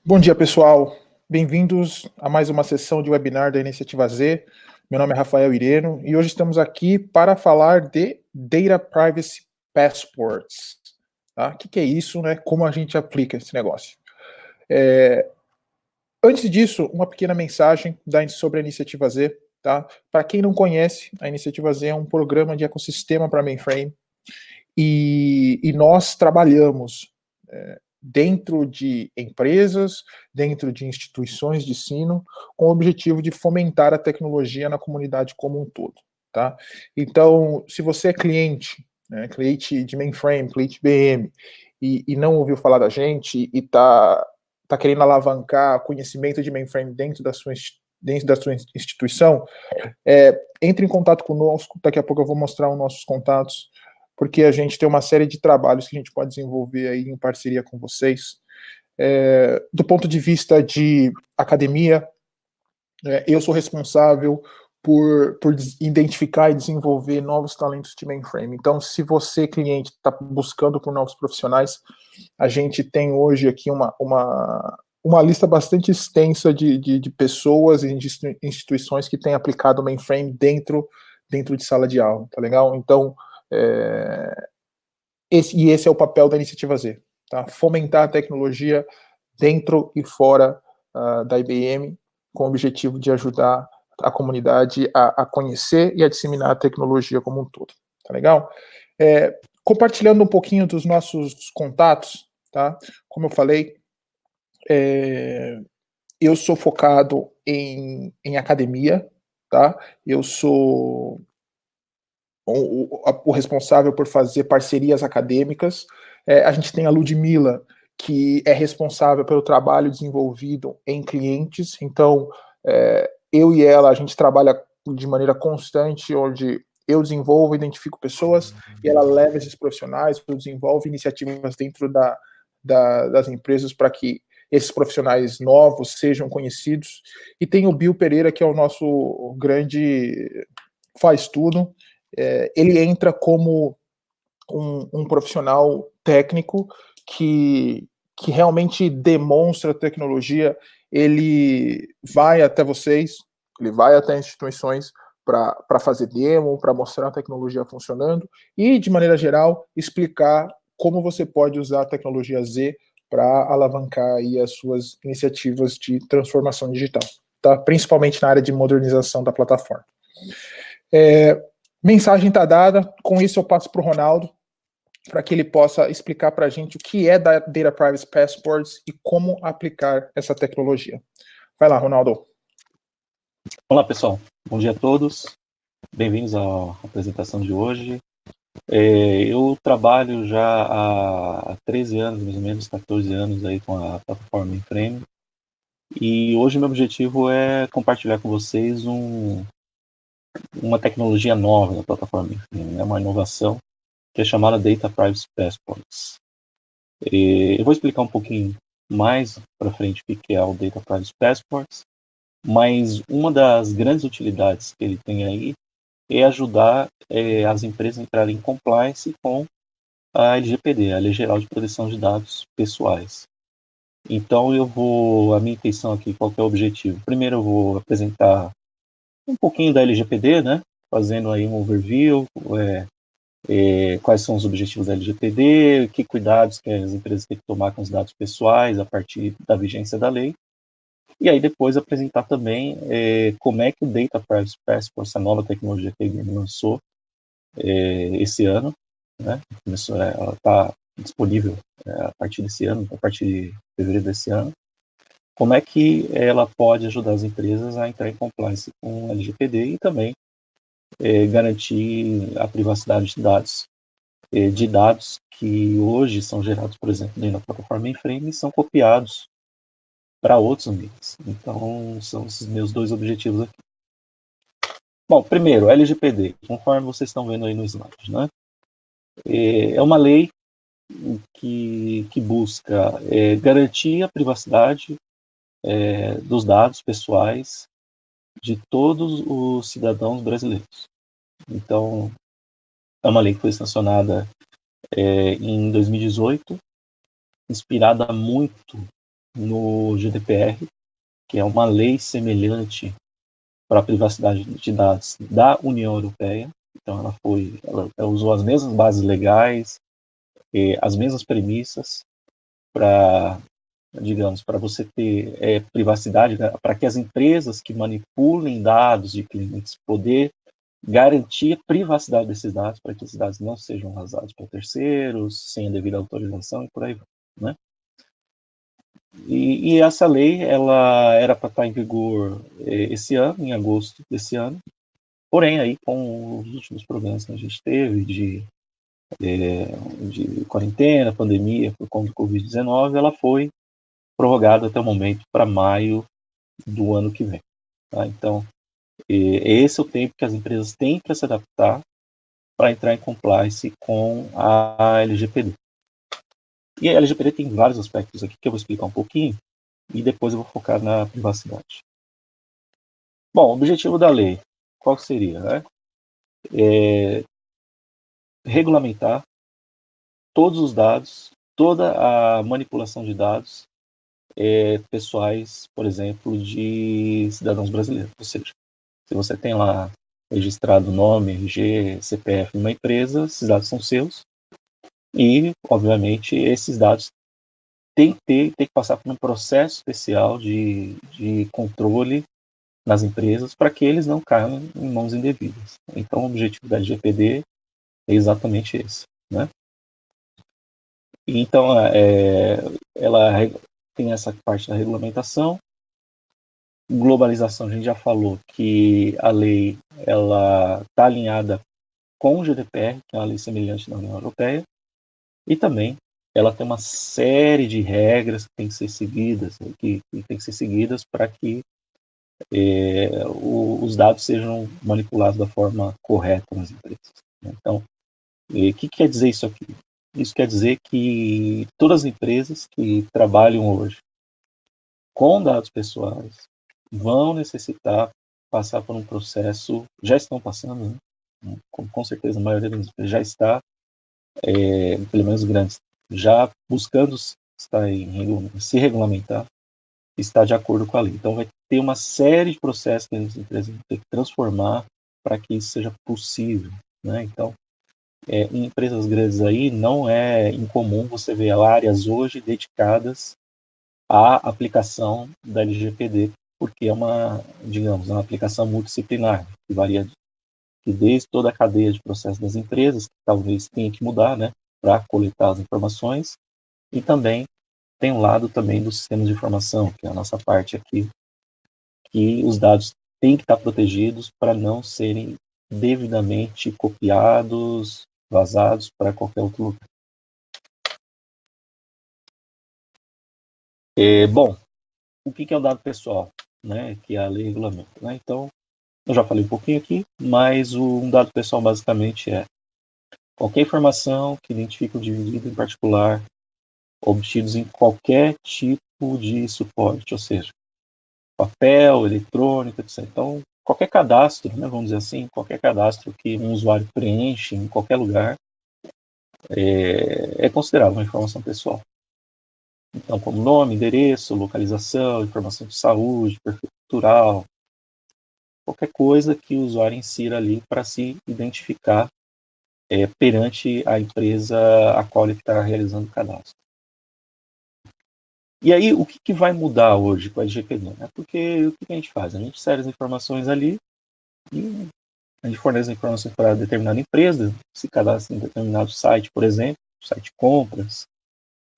Bom dia, pessoal. Bem-vindos a mais uma sessão de webinar da Iniciativa Z. Meu nome é Rafael Ireno e hoje estamos aqui para falar de Data Privacy Passports. Tá? O que é isso, né? Como a gente aplica esse negócio? Antes disso, uma pequena mensagem sobre a Iniciativa Z. Tá? Para quem não conhece, a Iniciativa Z é um programa de ecossistema para mainframe e nós trabalhamos dentro de empresas, dentro de instituições de ensino, com o objetivo de fomentar a tecnologia na comunidade como um todo. Tá? Então, se você é cliente, né, cliente de mainframe, cliente BM, e não ouviu falar da gente e está querendo alavancar conhecimento de mainframe dentro da sua instituição, entre em contato conosco. Daqui a pouco eu vou mostrar os nossos contatos, porque a gente tem uma série de trabalhos que a gente pode desenvolver aí em parceria com vocês. Do ponto de vista de academia, eu sou responsável por identificar e desenvolver novos talentos de mainframe. Então, se você, cliente, está buscando por novos profissionais, a gente tem hoje aqui uma lista bastante extensa de pessoas e de instituições que têm aplicado mainframe dentro de sala de aula, tá legal? Então, esse é o papel da Iniciativa Z, tá? Fomentar a tecnologia dentro e fora da IBM, com o objetivo de ajudar a comunidade a conhecer e a disseminar a tecnologia como um todo, tá legal? Compartilhando um pouquinho dos nossos contatos, tá? Como eu falei, eu sou focado em academia, tá? Eu sou o responsável por fazer parcerias acadêmicas. A gente tem a Ludmila, que é responsável pelo trabalho desenvolvido em clientes. Então, eu e ela, a gente trabalha de maneira constante, onde eu desenvolvo, identifico pessoas, e ela leva esses profissionais, desenvolve iniciativas dentro das empresas para que esses profissionais novos sejam conhecidos. E tem o Bill Pereira, que é o nosso grande faz tudo. Ele entra como um profissional técnico que realmente demonstra tecnologia. Ele vai até vocês, ele vai até instituições para fazer demo, para mostrar a tecnologia funcionando e, de maneira geral, explicar como você pode usar a tecnologia Z para alavancar aí as suas iniciativas de transformação digital, tá? Principalmente na área de modernização da plataforma. Mensagem está dada. Com isso eu passo para o Ronaldo, para que ele possa explicar para a gente o que é Data Privacy Passports e como aplicar essa tecnologia. Vai lá, Ronaldo. Olá, pessoal. Bom dia a todos. Bem-vindos à apresentação de hoje. Eu trabalho já há 13 anos, mais ou menos, 14 anos aí com a plataforma mainframe. E hoje meu objetivo é compartilhar com vocês uma tecnologia nova na plataforma mainframe, uma inovação que é chamada Data Privacy Passports. Eu vou explicar um pouquinho mais para frente o que é o Data Privacy Passports, mas uma das grandes utilidades que ele tem aí é ajudar as empresas a entrarem em compliance com a LGPD, a Lei Geral de Proteção de Dados Pessoais. Então a minha intenção aqui, qual que é o objetivo? Primeiro eu vou apresentar um pouquinho da LGPD, né? Fazendo aí um overview, quais são os objetivos da LGPD, que cuidados que as empresas têm que tomar com os dados pessoais a partir da vigência da lei. E aí depois apresentar também como é que o Data Privacy Passport, essa nova tecnologia que a IBM lançou esse ano, né? Ela está disponível a partir desse ano, a partir de fevereiro desse ano. Como é que ela pode ajudar as empresas a entrar em compliance com a LGPD e também garantir a privacidade de dados que hoje são gerados, por exemplo, dentro da plataforma mainframe e são copiados para outros ambientes. Então, são esses meus dois objetivos aqui. Bom, primeiro, LGPD, conforme vocês estão vendo aí no slide, né? É uma lei que busca garantir a privacidade dos dados pessoais de todos os cidadãos brasileiros. Então, é uma lei que foi sancionada em 2018, inspirada muito no GDPR, que é uma lei semelhante para a privacidade de dados da União Europeia. Então, ela usou as mesmas bases legais, as mesmas premissas para, digamos, para você ter privacidade, né, para que as empresas que manipulem dados de clientes poder garantir a privacidade desses dados, para que esses dados não sejam vazados para terceiros, sem a devida autorização e por aí vai, né? E essa lei, ela era para estar em vigor esse ano, em agosto desse ano, porém, aí, com os últimos problemas que a gente teve de quarentena, pandemia, por conta do Covid-19, ela foi prorrogada até o momento para maio do ano que vem. Tá? Então, esse é o tempo que as empresas têm para se adaptar para entrar em compliance com a LGPD. E a LGPD tem vários aspectos aqui que eu vou explicar um pouquinho e depois eu vou focar na privacidade. Bom, o objetivo da lei, qual seria? Né? Regulamentar todos os dados, toda a manipulação de dados pessoais, por exemplo, de cidadãos brasileiros. Ou seja, se você tem lá registrado nome, RG, CPF numa empresa, esses dados são seus e, obviamente, esses dados têm que passar por um processo especial de controle nas empresas para que eles não caiam em mãos indevidas. Então, o objetivo da LGPD é exatamente esse, né? Então, ela tem essa parte da regulamentação. Globalização, a gente já falou que a lei ela está alinhada com o GDPR, que é uma lei semelhante na União Europeia, e também ela tem uma série de regras que têm que ser seguidas, que têm que ser seguidas para que os dados sejam manipulados da forma correta nas empresas. Então, o que quer dizer isso aqui? Isso quer dizer que todas as empresas que trabalham hoje com dados pessoais vão necessitar passar por um processo, já estão passando, né? Com certeza a maioria das empresas já está, pelo menos grandes, já buscando se regulamentar, está de acordo com a lei. Então vai ter uma série de processos que as empresas vão ter que transformar para que isso seja possível, né? Então, em empresas grandes aí, não é incomum você ver áreas hoje dedicadas à aplicação da LGPD, porque é uma, digamos, uma aplicação multidisciplinar, que varia desde toda a cadeia de processo das empresas, que talvez tenha que mudar, né, para coletar as informações, e também tem um lado também dos sistemas de informação, que é a nossa parte aqui, que os dados têm que estar protegidos para não serem devidamente copiados, vazados para qualquer outro lugar. Bom, o que é o dado pessoal, né, que a lei regulamenta, né? Então, eu já falei um pouquinho aqui, mas um dado pessoal basicamente é qualquer informação que identifique um indivíduo em particular, obtidos em qualquer tipo de suporte, ou seja, papel, eletrônico, etc. Então, qualquer cadastro, né, vamos dizer assim, qualquer cadastro que um usuário preenche em qualquer lugar é considerado uma informação pessoal. Então, como nome, endereço, localização, informação de saúde, perfil cultural, qualquer coisa que o usuário insira ali para se identificar perante a empresa a qual ele está realizando o cadastro. E aí, o que vai mudar hoje com a LGPD? Né? Porque o que a gente faz? A gente insere as informações ali e a gente fornece as informações para determinada empresa, se cadastra em determinado site, por exemplo, site de compras,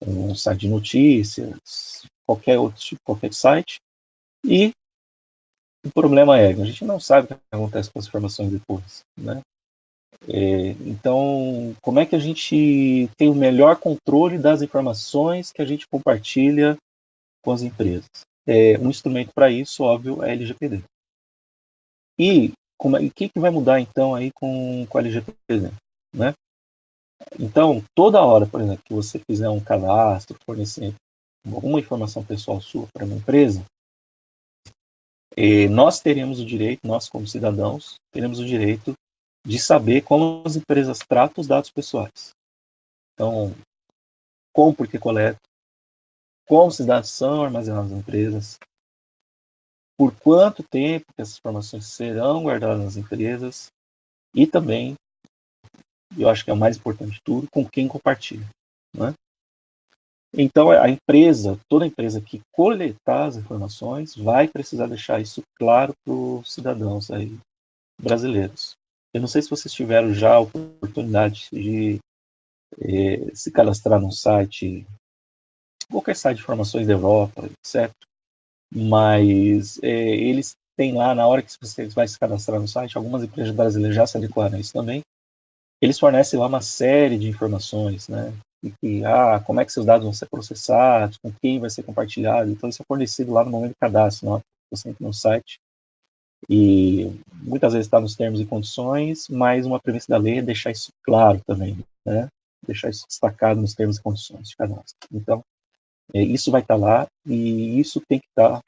um site de notícias, qualquer outro tipo, qualquer site, e o problema é que a gente não sabe o que acontece com as informações depois, né? Então, como é que a gente tem o melhor controle das informações que a gente compartilha com as empresas? Um instrumento para isso, óbvio, é a LGPD. E o que vai mudar, então, aí com a LGPD? Né? Então, toda hora, por exemplo, que você fizer um cadastro, fornecer alguma informação pessoal sua para uma empresa, nós teremos o direito, nós como cidadãos, teremos o direito de saber como as empresas tratam os dados pessoais. Então, como, por que coleta, como esses dados são armazenados nas empresas, por quanto tempo que essas informações serão guardadas nas empresas e também, eu acho que é o mais importante de tudo, com quem compartilha, né? Então, a empresa, toda empresa que coletar as informações vai precisar deixar isso claro para os cidadãos aí brasileiros. Eu não sei se vocês tiveram já a oportunidade de se cadastrar num site, qualquer site de informações da Europa, etc. Mas eles têm lá, na hora que você vai se cadastrar no site, algumas empresas brasileiras já se adequaram a isso também, eles fornecem lá uma série de informações, né? Como é que seus dados vão ser processados, com quem vai ser compartilhado. Então, isso é fornecido lá no momento do cadastro, né? Você entra no site e muitas vezes está nos termos e condições, mas uma premissa da lei é deixar isso claro também, né? Deixar isso destacado nos termos e condições de cadastro. Então, isso vai estar lá e isso tem que estar,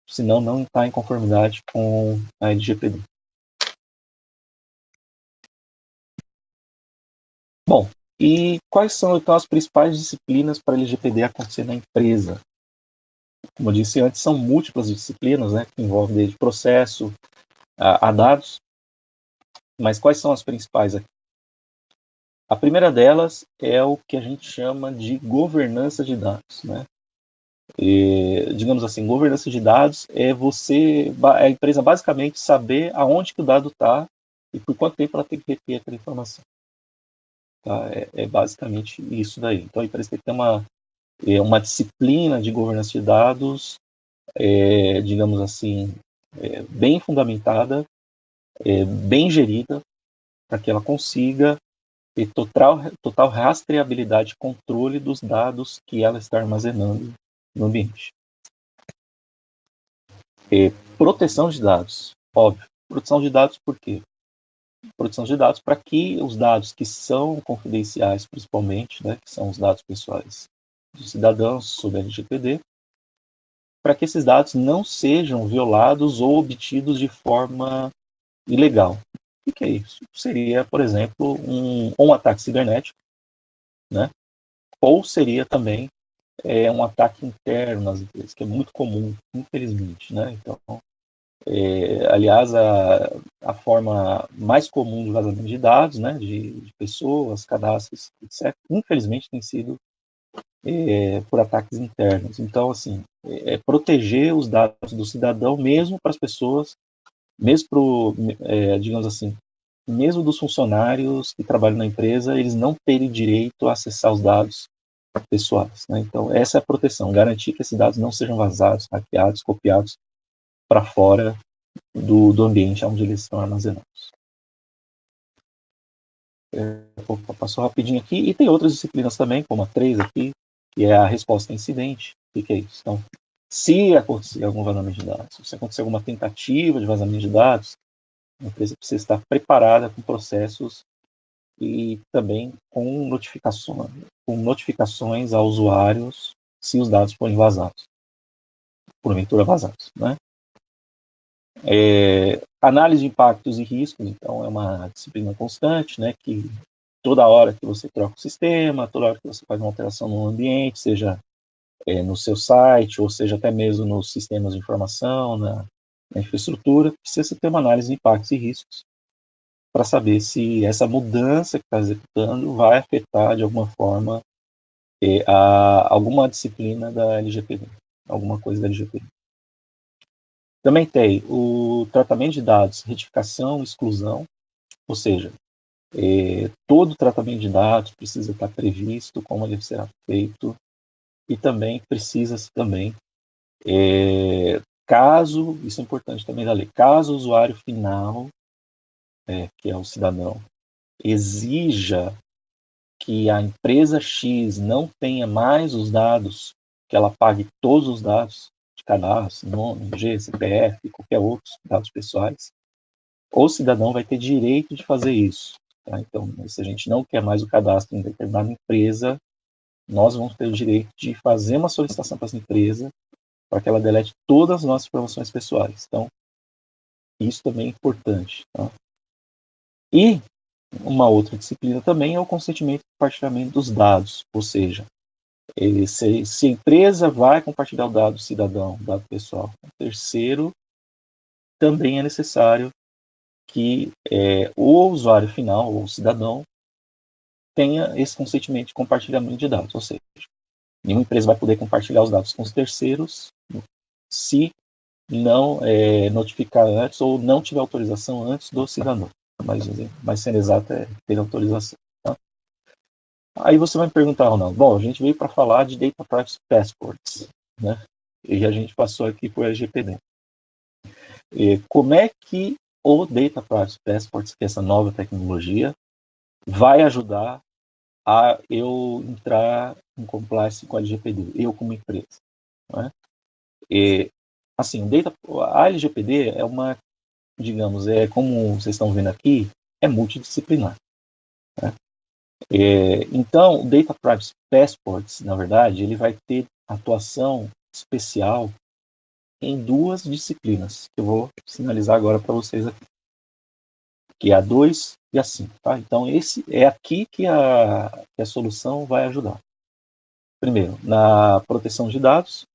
senão não está em conformidade com a LGPD. Bom, e quais são então as principais disciplinas para a LGPD acontecer na empresa? Como eu disse antes, são múltiplas disciplinas, né, que envolvem desde processo a dados, mas quais são as principais aqui? A primeira delas é o que a gente chama de governança de dados, né? Digamos assim, governança de dados é a empresa basicamente saber aonde que o dado está e por quanto tempo ela tem que reter aquela informação. Tá? É basicamente isso daí. Então a empresa tem que ter uma disciplina de governança de dados, digamos assim, bem fundamentada, bem gerida, para que ela consiga ter total rastreabilidade e controle dos dados que ela está armazenando no ambiente. Proteção de dados, óbvio. Proteção de dados por quê? Proteção de dados para que os dados que são confidenciais, principalmente, né, que são os dados pessoais dos cidadãos sob a LGPD, para que esses dados não sejam violados ou obtidos de forma ilegal. O que é isso? Seria, por exemplo, um ataque cibernético, né? Ou seria também um ataque interno nas empresas, que é muito comum, infelizmente, né? Então, aliás, a forma mais comum de vazamento de dados, né, de pessoas, cadastros, etc., infelizmente tem sido por ataques internos. Então, assim, proteger os dados do cidadão mesmo para as pessoas, mesmo digamos assim, mesmo dos funcionários que trabalham na empresa, eles não terem direito a acessar os dados pessoais, né? Então, essa é a proteção, garantir que esses dados não sejam vazados, hackeados, copiados para fora do ambiente onde eles estão armazenados. Passou rapidinho aqui. E tem outras disciplinas também, como a 3 aqui, que é a resposta a incidente. O que é isso? Então, se acontecer algum vazamento de dados, se acontecer alguma tentativa de vazamento de dados, a empresa precisa estar preparada com processos e também com notificações a usuários se os dados forem vazados, porventura vazados, né? Análise de impactos e riscos, então, é uma disciplina constante, né, que toda hora que você troca o sistema, toda hora que você faz uma alteração no ambiente, seja no seu site, ou seja até mesmo nos sistemas de informação, na infraestrutura, precisa ter uma análise de impactos e riscos para saber se essa mudança que está executando vai afetar de alguma forma alguma disciplina da LGPD, alguma coisa da LGPD. Também tem o tratamento de dados, retificação, exclusão, ou seja, todo tratamento de dados precisa estar previsto, como ele será feito, e também precisa caso, isso é importante também da lei, caso o usuário final, que é o cidadão, exija que a empresa X não tenha mais os dados, que ela pague todos os dados de cadastro, nome, RG, CPF, qualquer outros dados pessoais, o cidadão vai ter direito de fazer isso. Tá? Então, se a gente não quer mais o cadastro em determinada empresa, nós vamos ter o direito de fazer uma solicitação para essa empresa para que ela delete todas as nossas informações pessoais. Então, isso também é importante. Tá? E uma outra disciplina também é o consentimento e compartilhamento dos dados, ou seja, Se a empresa vai compartilhar o dado cidadão, dado pessoal, com terceiro, também é necessário que o usuário final, ou o cidadão, tenha esse consentimento de compartilhamento de dados. Ou seja, nenhuma empresa vai poder compartilhar os dados com os terceiros se não notificar antes ou não tiver autorização antes do cidadão. Mas sendo exato, é ter autorização. Tá? Aí você vai me perguntar, Ronaldo, bom, a gente veio para falar de Data Privacy Passports, né? E a gente passou aqui por LGPD. Como é que o Data Privacy Passports, que é essa nova tecnologia, vai ajudar a eu entrar em compliance com a LGPD, eu como empresa? Né? Assim, a LGPD é uma, digamos, como vocês estão vendo aqui, é multidisciplinar. Né? Então, o Data Privacy Passports, na verdade, ele vai ter atuação especial em duas disciplinas, que eu vou sinalizar agora para vocês aqui, que é a 2 e a 5. Tá? Então, esse é aqui que a solução vai ajudar. Primeiro, na proteção de dados.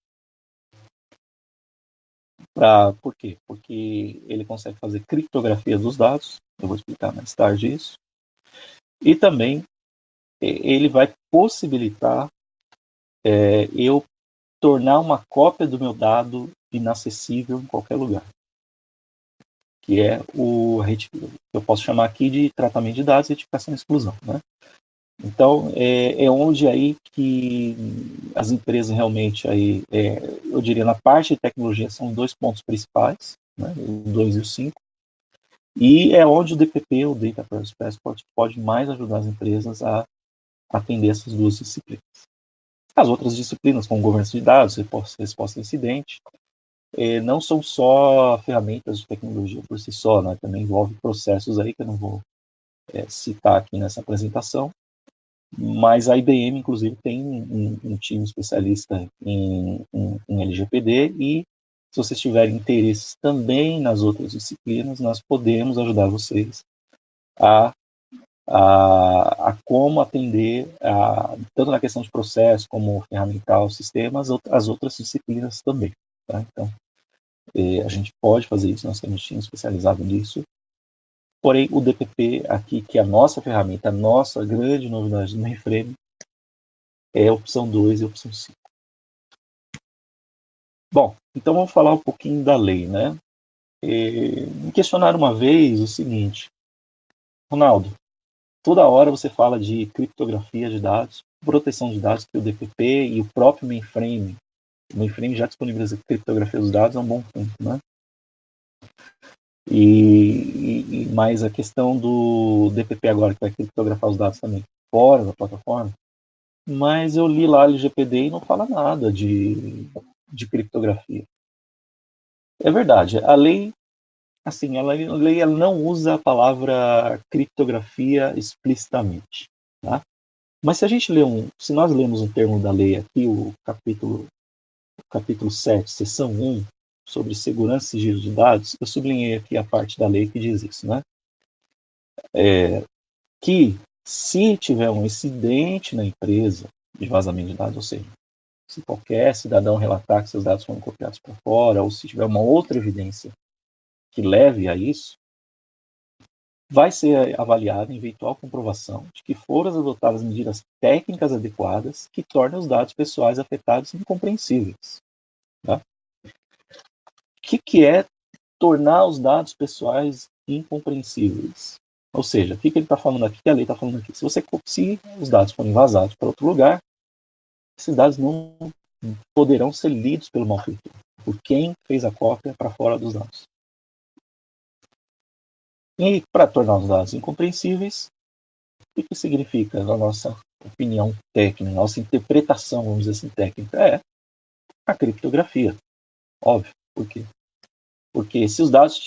Por quê? Porque ele consegue fazer criptografia dos dados, eu vou explicar mais tarde isso, e também ele vai possibilitar eu tornar uma cópia do meu dado inacessível em qualquer lugar, que é eu posso chamar aqui de tratamento de dados, retificação e exclusão, né? Então, é onde aí que as empresas realmente, aí, eu diria, na parte de tecnologia, são 2 pontos principais, né, o 2 e o 5, e é onde o DPP, o Data Privacy Passport, pode mais ajudar as empresas a atender essas duas disciplinas. As outras disciplinas, como governança de dados, resposta a incidente, não são só ferramentas de tecnologia por si só, né, também envolve processos aí que eu não vou citar aqui nessa apresentação, mas a IBM, inclusive, tem um time especialista em LGPD e, se vocês tiverem interesse também nas outras disciplinas, nós podemos ajudar vocês a como atender, tanto na questão de processo como ferramental, sistemas, as outras disciplinas também. Tá? Então, a gente pode fazer isso, nós temos um time especializado nisso. Porém, o DPP aqui, que é a nossa ferramenta, a nossa grande novidade do mainframe, é a opção 2 e a opção 5. Bom, então vamos falar um pouquinho da lei, né? Me questionaram uma vez o seguinte, Ronaldo, toda hora você fala de criptografia de dados, proteção de dados, que o DPP e o próprio mainframe, o mainframe já disponibiliza criptografia dos dados há um bom tempo, né? E mais a questão do DPP agora, que vai criptografar os dados também fora da plataforma, mas eu li lá o LGPD e não fala nada de criptografia. É verdade, a lei, assim, ela não usa a palavra criptografia explicitamente, tá? Mas se nós lemos um termo da lei aqui, o capítulo 7, seção 1, sobre segurança e sigilo de dados, eu sublinhei aqui a parte da lei que diz isso, né? Que se tiver um incidente na empresa de vazamento de dados, ou seja, se qualquer cidadão relatar que seus dados foram copiados por fora, ou se tiver uma outra evidência que leve a isso, vai ser avaliada em eventual comprovação de que foram adotadas medidas técnicas adequadas que tornem os dados pessoais afetados incompreensíveis. Tá? O que é tornar os dados pessoais incompreensíveis? Ou seja, o que ele está falando aqui, que a lei está falando aqui? Se os dados forem vazados para outro lugar, esses dados não poderão ser lidos pelo malfeitor, por quem fez a cópia para fora dos dados. E para tornar os dados incompreensíveis, o que significa, na nossa opinião técnica, nossa interpretação, vamos dizer assim, técnica, é a criptografia. Óbvio. Por quê? Porque se os dados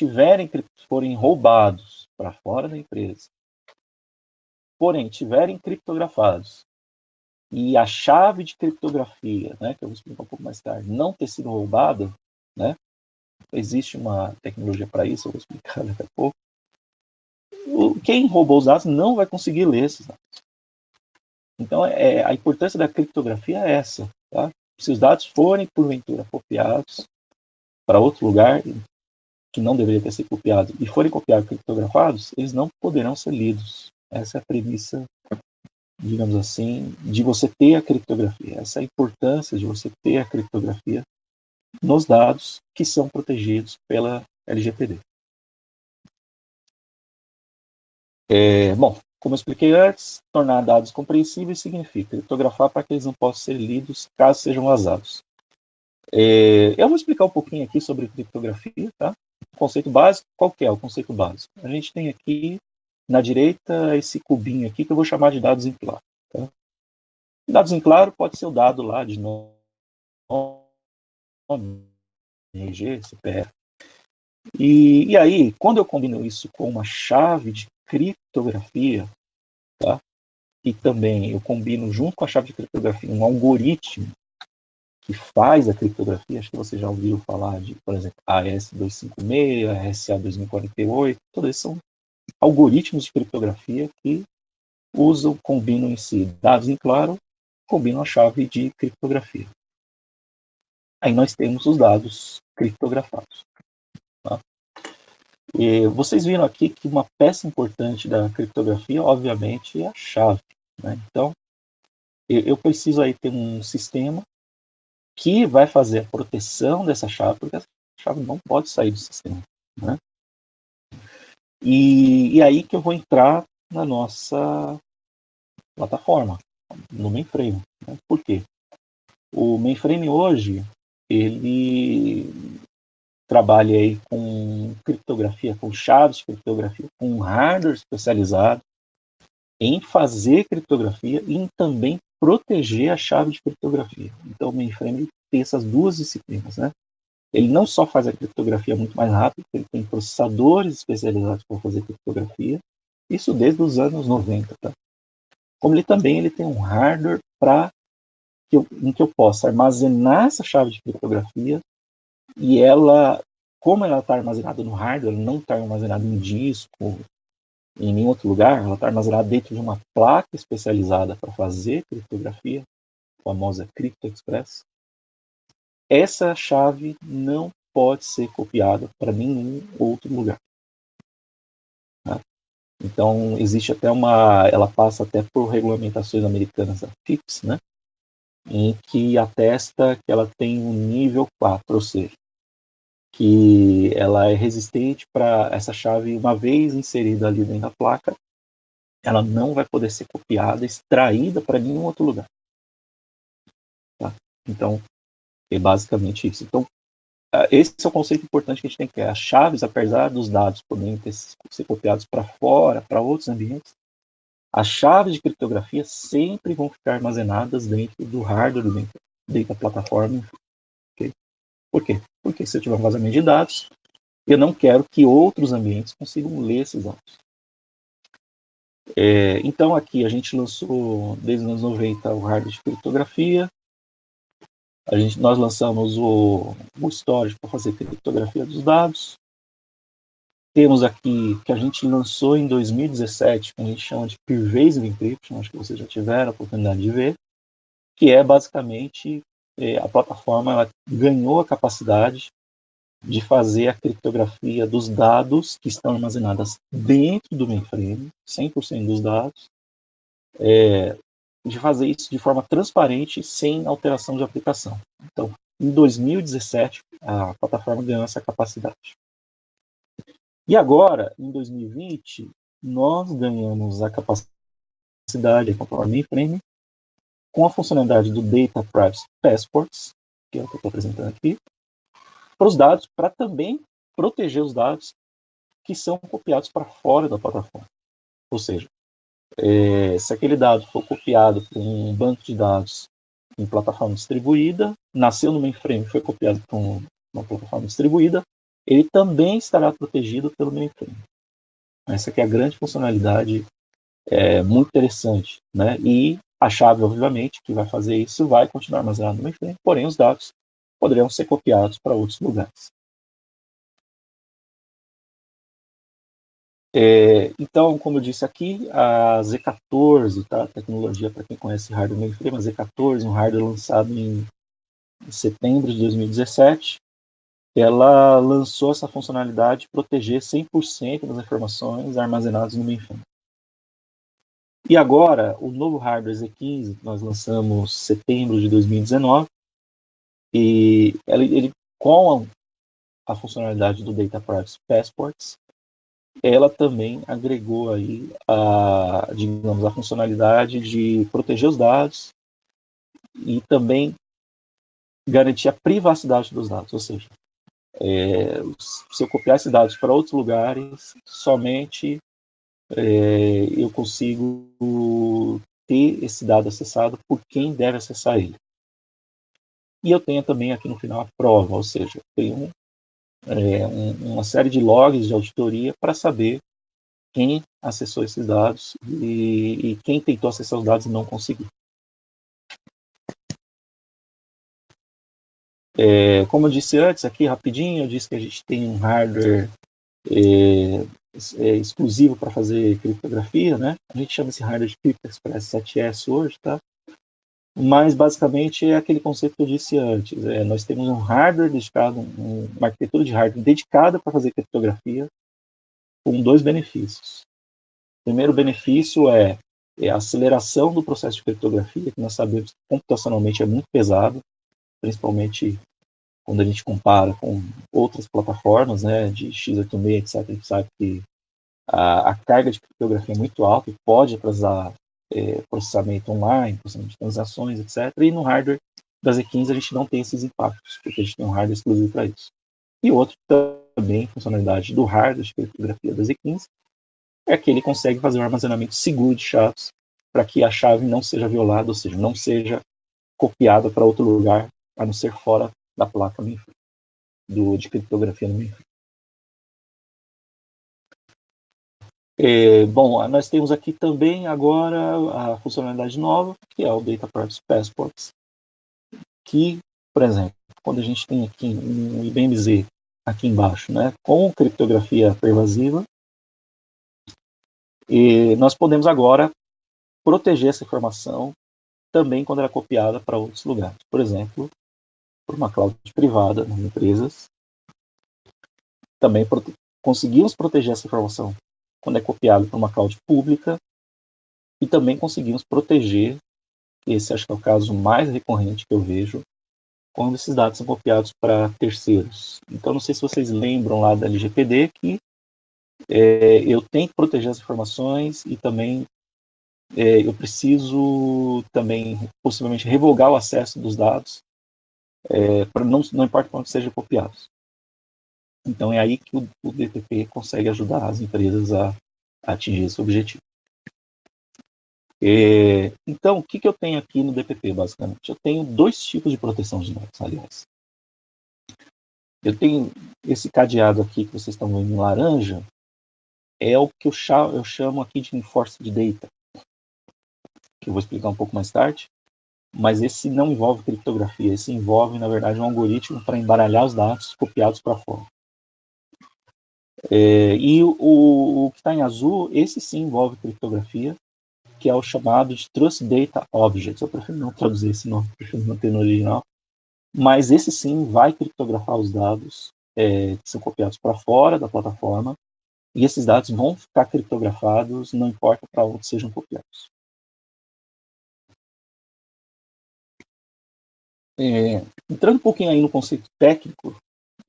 forem roubados para fora da empresa, porém estiverem criptografados, e a chave de criptografia, né, que eu vou explicar um pouco mais tarde, não ter sido roubada, né, existe uma tecnologia para isso, eu vou explicar daqui a pouco, quem roubou os dados não vai conseguir ler esses dados. Então, a importância da criptografia é essa. Tá? Se os dados forem, porventura, copiados para outro lugar, que não deveria ter sido copiado, e forem copiados criptografados, eles não poderão ser lidos. Essa é a premissa, digamos assim, de você ter a criptografia. Essa é a importância de você ter a criptografia nos dados que são protegidos pela LGPD. Bom, como eu expliquei antes, tornar dados compreensíveis significa criptografar para que eles não possam ser lidos caso sejam vazados. Eu vou explicar um pouquinho aqui sobre criptografia, tá? O conceito básico, qual que é o conceito básico? A gente tem aqui, na direita, esse cubinho aqui que eu vou chamar de dados em claro. Tá? Dados em claro pode ser o dado lá de nome, RG, CPF. E aí, quando eu combino isso com uma chave de criptografia, tá? E também eu combino junto com a chave de criptografia um algoritmo que faz a criptografia, acho que você já ouviu falar de, por exemplo, AES-256, RSA-2048, todos esses são algoritmos de criptografia que combinam em si dados em claro, combinam a chave de criptografia. Aí nós temos os dados criptografados. Tá? E vocês viram aqui que uma peça importante da criptografia, obviamente, é a chave. Né? Então, eu preciso aí ter um sistema que vai fazer a proteção dessa chave, porque essa chave não pode sair do sistema. Né? E aí que eu vou entrar na nossa plataforma, no mainframe. Né? Por quê? O mainframe hoje, ele trabalha aí com criptografia, com chaves de criptografia, com um hardware especializado em fazer criptografia e em também proteger a chave de criptografia. Então, o mainframe tem essas duas disciplinas, né? Ele não só faz a criptografia muito mais rápido, ele tem processadores especializados para fazer criptografia, isso desde os anos 90, tá? Como ele tem um hardware em que eu possa armazenar essa chave de criptografia e como ela está armazenada no hardware, ela não está armazenada em disco, em nenhum outro lugar, ela está armazenada dentro de uma placa especializada para fazer criptografia, a famosa CryptoExpress. Essa chave não pode ser copiada para nenhum outro lugar. Tá? Então, existe até ela passa até por regulamentações americanas, a FIPS, né? Em que atesta que ela tem um nível 4, ou seja, que ela é resistente para essa chave, uma vez inserida ali dentro da placa, ela não vai poder ser copiada, extraída para nenhum outro lugar. Tá? Então, é basicamente isso. Então, esse é o conceito importante que a gente tem que ter. As chaves, apesar dos dados poderem ser copiados para fora, para outros ambientes, as chaves de criptografia sempre vão ficar armazenadas dentro do hardware, dentro da plataforma. Okay? Por quê? Porque se eu tiver um vazamento de dados, eu não quero que outros ambientes consigam ler esses dados. Então, aqui a gente lançou, desde os anos 90, o hardware de criptografia. Nós lançamos o storage para fazer criptografia dos dados. Temos aqui, que a gente lançou em 2017, que a gente chama de Pervasive Encryption, acho que vocês já tiveram a oportunidade de ver, que é basicamente a plataforma ela ganhou a capacidade de fazer a criptografia dos dados que estão armazenados dentro do mainframe, 100% dos dados, de fazer isso de forma transparente, sem alteração de aplicação. Então, em 2017, a plataforma ganhou essa capacidade. E agora, em 2020, nós ganhamos a capacidade de comprar o mainframe com a funcionalidade do Data Privacy Passports, que é o que eu estou apresentando aqui, para os dados, para também proteger os dados que são copiados para fora da plataforma. Ou seja, se aquele dado for copiado para um banco de dados em plataforma distribuída, nasceu no mainframe, foi copiado para uma plataforma distribuída, ele também estará protegido pelo mainframe. Essa aqui é a grande funcionalidade, muito interessante, né? E a chave, obviamente, que vai fazer isso, vai continuar armazenada no mainframe, porém os dados poderiam ser copiados para outros lugares. Então, como eu disse aqui, a Z14, tá? A tecnologia, para quem conhece hardware mainframe, a Z14, um hardware lançado em setembro de 2017, ela lançou essa funcionalidade de proteger 100% das informações armazenadas no mainframe. E agora, o novo hardware Z15, que nós lançamos em setembro de 2019, e ele com a funcionalidade do Data Privacy Passports, ela também agregou aí digamos, a funcionalidade de proteger os dados e também garantir a privacidade dos dados, ou seja, se eu copiar esses dados para outros lugares, somente eu consigo ter esse dado acessado por quem deve acessar ele. E eu tenho também aqui no final a prova, ou seja, tenho uma série de logs de auditoria para saber quem acessou esses dados e quem tentou acessar os dados e não conseguiu. Como eu disse antes, aqui rapidinho, eu disse que a gente tem um hardware exclusivo para fazer criptografia, né? A gente chama esse hardware de CryptoExpress 7S hoje, tá? Mas basicamente é aquele conceito que eu disse antes. Nós temos um hardware dedicado, uma arquitetura de hardware dedicada para fazer criptografia, com dois benefícios. O primeiro benefício é a aceleração do processo de criptografia, que nós sabemos que computacionalmente é muito pesado, principalmente quando a gente compara com outras plataformas, né, de XATM, etc. A gente sabe que a carga de criptografia é muito alta e pode atrasar processamento online, processamento de transações, etc. E no hardware da Z15 a gente não tem esses impactos, porque a gente tem um hardware exclusivo para isso. E outro também, funcionalidade do hardware de criptografia da Z15, é que ele consegue fazer um armazenamento seguro de chaves para que a chave não seja violada, ou seja, não seja copiada para outro lugar, a não ser fora da placa de criptografia no mainframe. Bom, nós temos aqui também agora a funcionalidade nova, que é o Data Privacy Passports, que, por exemplo, quando a gente tem aqui um IBM-Z aqui embaixo, né, com criptografia pervasiva, nós podemos agora proteger essa informação também quando ela é copiada para outros lugares. Por exemplo, por uma cloud privada nas empresas. Também conseguimos proteger essa informação quando é copiada para uma cloud pública e também conseguimos proteger, esse acho que é o caso mais recorrente que eu vejo, quando esses dados são copiados para terceiros. Então, não sei se vocês lembram lá da LGPD que eu tenho que proteger as informações e também eu preciso também possivelmente revogar o acesso dos dados para não importa quanto sejam copiados. Então é aí que o DPP consegue ajudar as empresas a atingir esse objetivo. Então, o que eu tenho aqui no DPP, basicamente? Eu tenho dois tipos de proteção de dados, aliás. Eu tenho esse cadeado aqui que vocês estão vendo em laranja, é o que eu chamo aqui de Enforced Data, que eu vou explicar um pouco mais tarde, mas esse não envolve criptografia, esse envolve, na verdade, um algoritmo para embaralhar os dados copiados para fora. E o que está em azul, esse sim envolve criptografia, que é o chamado de Trust Data Objects. Eu prefiro não traduzir esse nome, prefiro manter no original. Mas esse sim vai criptografar os dados que são copiados para fora da plataforma, e esses dados vão ficar criptografados, não importa para onde sejam copiados. Entrando um pouquinho aí no conceito técnico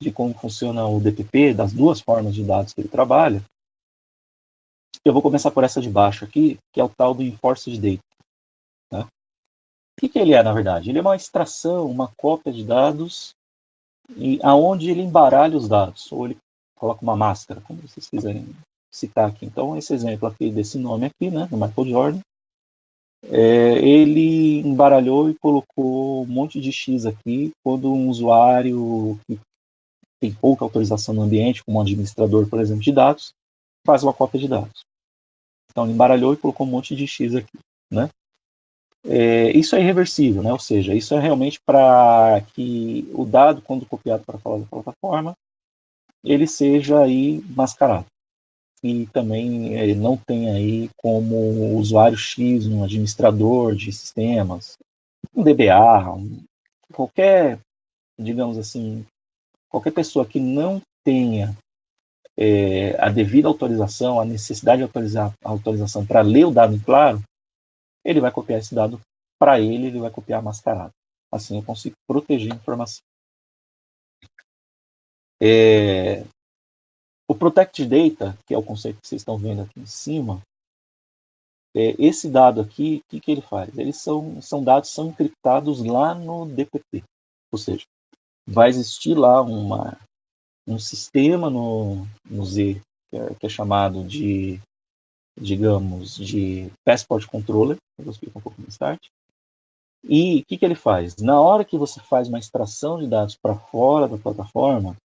de como funciona o DPP, das duas formas de dados que ele trabalha, eu vou começar por essa de baixo aqui, que é o tal do Enforced Data. Tá? O que ele é, na verdade? Ele é uma extração, uma cópia de dados, aonde ele embaralha os dados, ou ele coloca uma máscara, como vocês quiserem citar aqui. Então, esse exemplo aqui desse nome aqui, né, do Michael Jordan, ele embaralhou e colocou um monte de X aqui, quando um usuário que tem pouca autorização no ambiente, como um administrador, por exemplo, de dados, faz uma cópia de dados. Então, ele embaralhou e colocou um monte de X aqui, né? Isso é irreversível, né? Ou seja, isso é realmente para que o dado, quando copiado para fora da plataforma, ele seja aí mascarado. e também não tem aí como usuário X um administrador de sistemas, um DBA, qualquer, digamos assim, qualquer pessoa que não tenha a devida autorização, a necessidade de autorizar a autorização para ler o dado em claro, ele vai copiar esse dado para ele vai copiar mascarado. Assim eu consigo proteger a informação. O Protect Data, que é o conceito que vocês estão vendo aqui em cima, esse dado aqui, o que ele faz? Eles são dados são encriptados lá no DPP. Ou seja, vai existir lá um sistema no Z, que é chamado de, digamos, de Passport Controller, eu vou explicar um pouco mais tarde. E o que ele faz? Na hora que você faz uma extração de dados para fora da plataforma,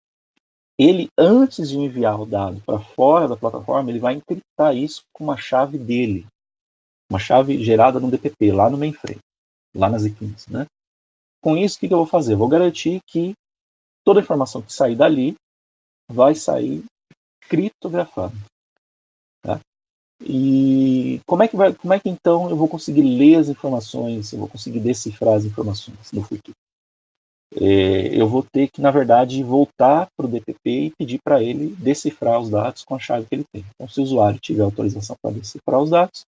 ele, antes de enviar o dado para fora da plataforma, ele vai encriptar isso com uma chave dele, uma chave gerada no DPP, lá no mainframe, lá nas Z15, né? Com isso, o que eu vou fazer? Eu vou garantir que toda a informação que sair dali vai sair criptografada. Tá? E como é que então eu vou conseguir ler as informações, eu vou conseguir decifrar as informações no futuro? Eu vou ter que, na verdade, voltar para o DPP e pedir para ele decifrar os dados com a chave que ele tem. Então, se o usuário tiver autorização para decifrar os dados,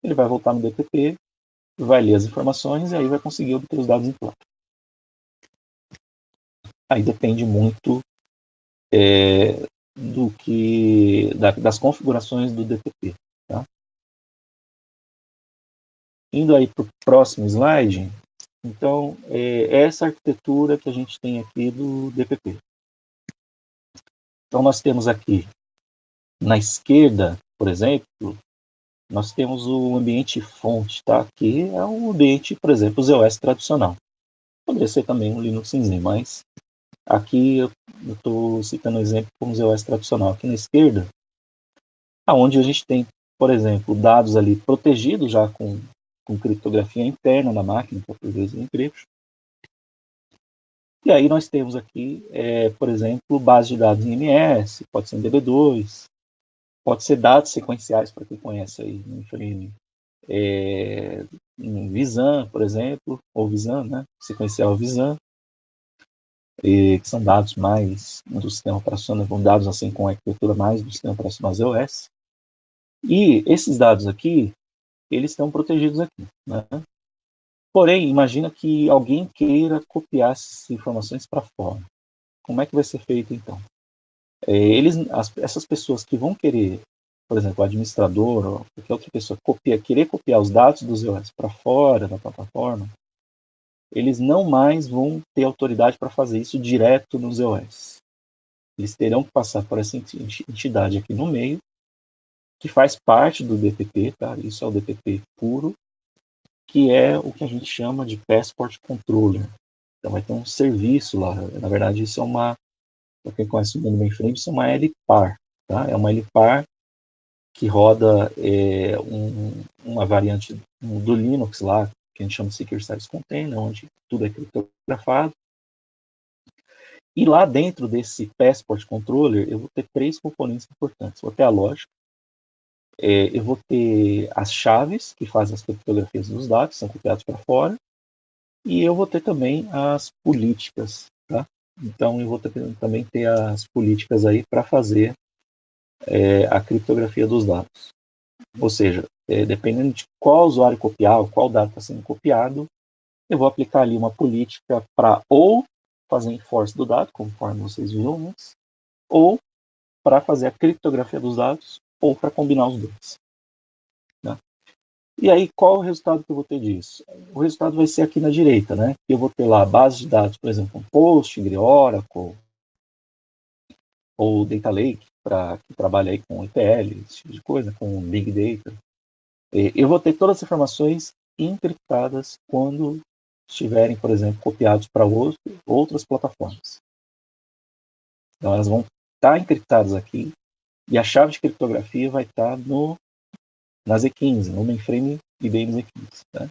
ele vai voltar no DPP, vai ler as informações e aí vai conseguir obter os dados em claro. Aí depende muito das configurações do DPP. Tá? Indo aí para o próximo slide, então, essa arquitetura que a gente tem aqui do DPP. Então, nós temos aqui, na esquerda, por exemplo, nós temos o ambiente fonte, tá? Que é um ambiente, por exemplo, o ZOS tradicional. Poderia ser também um Linux Zen, mas aqui eu estou citando um exemplo como o ZOS tradicional. Aqui na esquerda, onde a gente tem, por exemplo, dados ali protegidos já com criptografia interna na máquina, para prever o encryption. E aí nós temos aqui, por exemplo, base de dados em MS, pode ser em DB2, pode ser dados sequenciais, para quem conhece aí no mainframe, em Visan, por exemplo, ou Visan, né? Sequencial Visan, que são dados mais do sistema operacional, dados assim com a arquitetura mais do sistema operacional ZOS. E esses dados aqui, eles estão protegidos aqui, né? Porém, imagina que alguém queira copiar essas informações para fora. Como é que vai ser feito, então? Essas pessoas que vão querer, por exemplo, o administrador ou qualquer outra pessoa, querer copiar os dados dos ZOS para fora da plataforma, eles não mais vão ter autoridade para fazer isso direto no ZOS. Eles terão que passar por essa entidade aqui no meio, que faz parte do DPP, tá? Isso é o DPP puro, que é o que a gente chama de Passport Controller. Então vai ter um serviço lá. Na verdade, isso é para quem conhece o mundo mainframe, isso é uma LPAR. Tá? É uma LPAR que roda uma variante do Linux lá, que a gente chama de Secure Service Container, onde tudo é criptografado. E lá dentro desse Passport Controller, eu vou ter 3 componentes importantes. Vou ter a lógica, eu vou ter as chaves que fazem as criptografias dos dados, são copiados para fora, e eu vou ter também as políticas, tá? Então eu vou também ter as políticas aí para fazer a criptografia dos dados. Ou seja, dependendo de qual usuário copiar, qual dado está sendo copiado, eu vou aplicar ali uma política para ou fazer enforce do dado, conforme vocês viram antes, ou para fazer a criptografia dos dados, ou para combinar os dois. Né? E aí, qual o resultado que eu vou ter disso? O resultado vai ser aqui na direita, né? Eu vou ter lá a base de dados, por exemplo, Postgre, Oracle, ou Data Lake, para que trabalha aí com ETL, esse tipo de coisa, com Big Data. Eu vou ter todas as informações encriptadas quando estiverem, por exemplo, copiados para outras plataformas. Então, elas vão estar encriptadas aqui, e a chave de criptografia vai estar na Z15, no mainframe IBM Z15. Tá?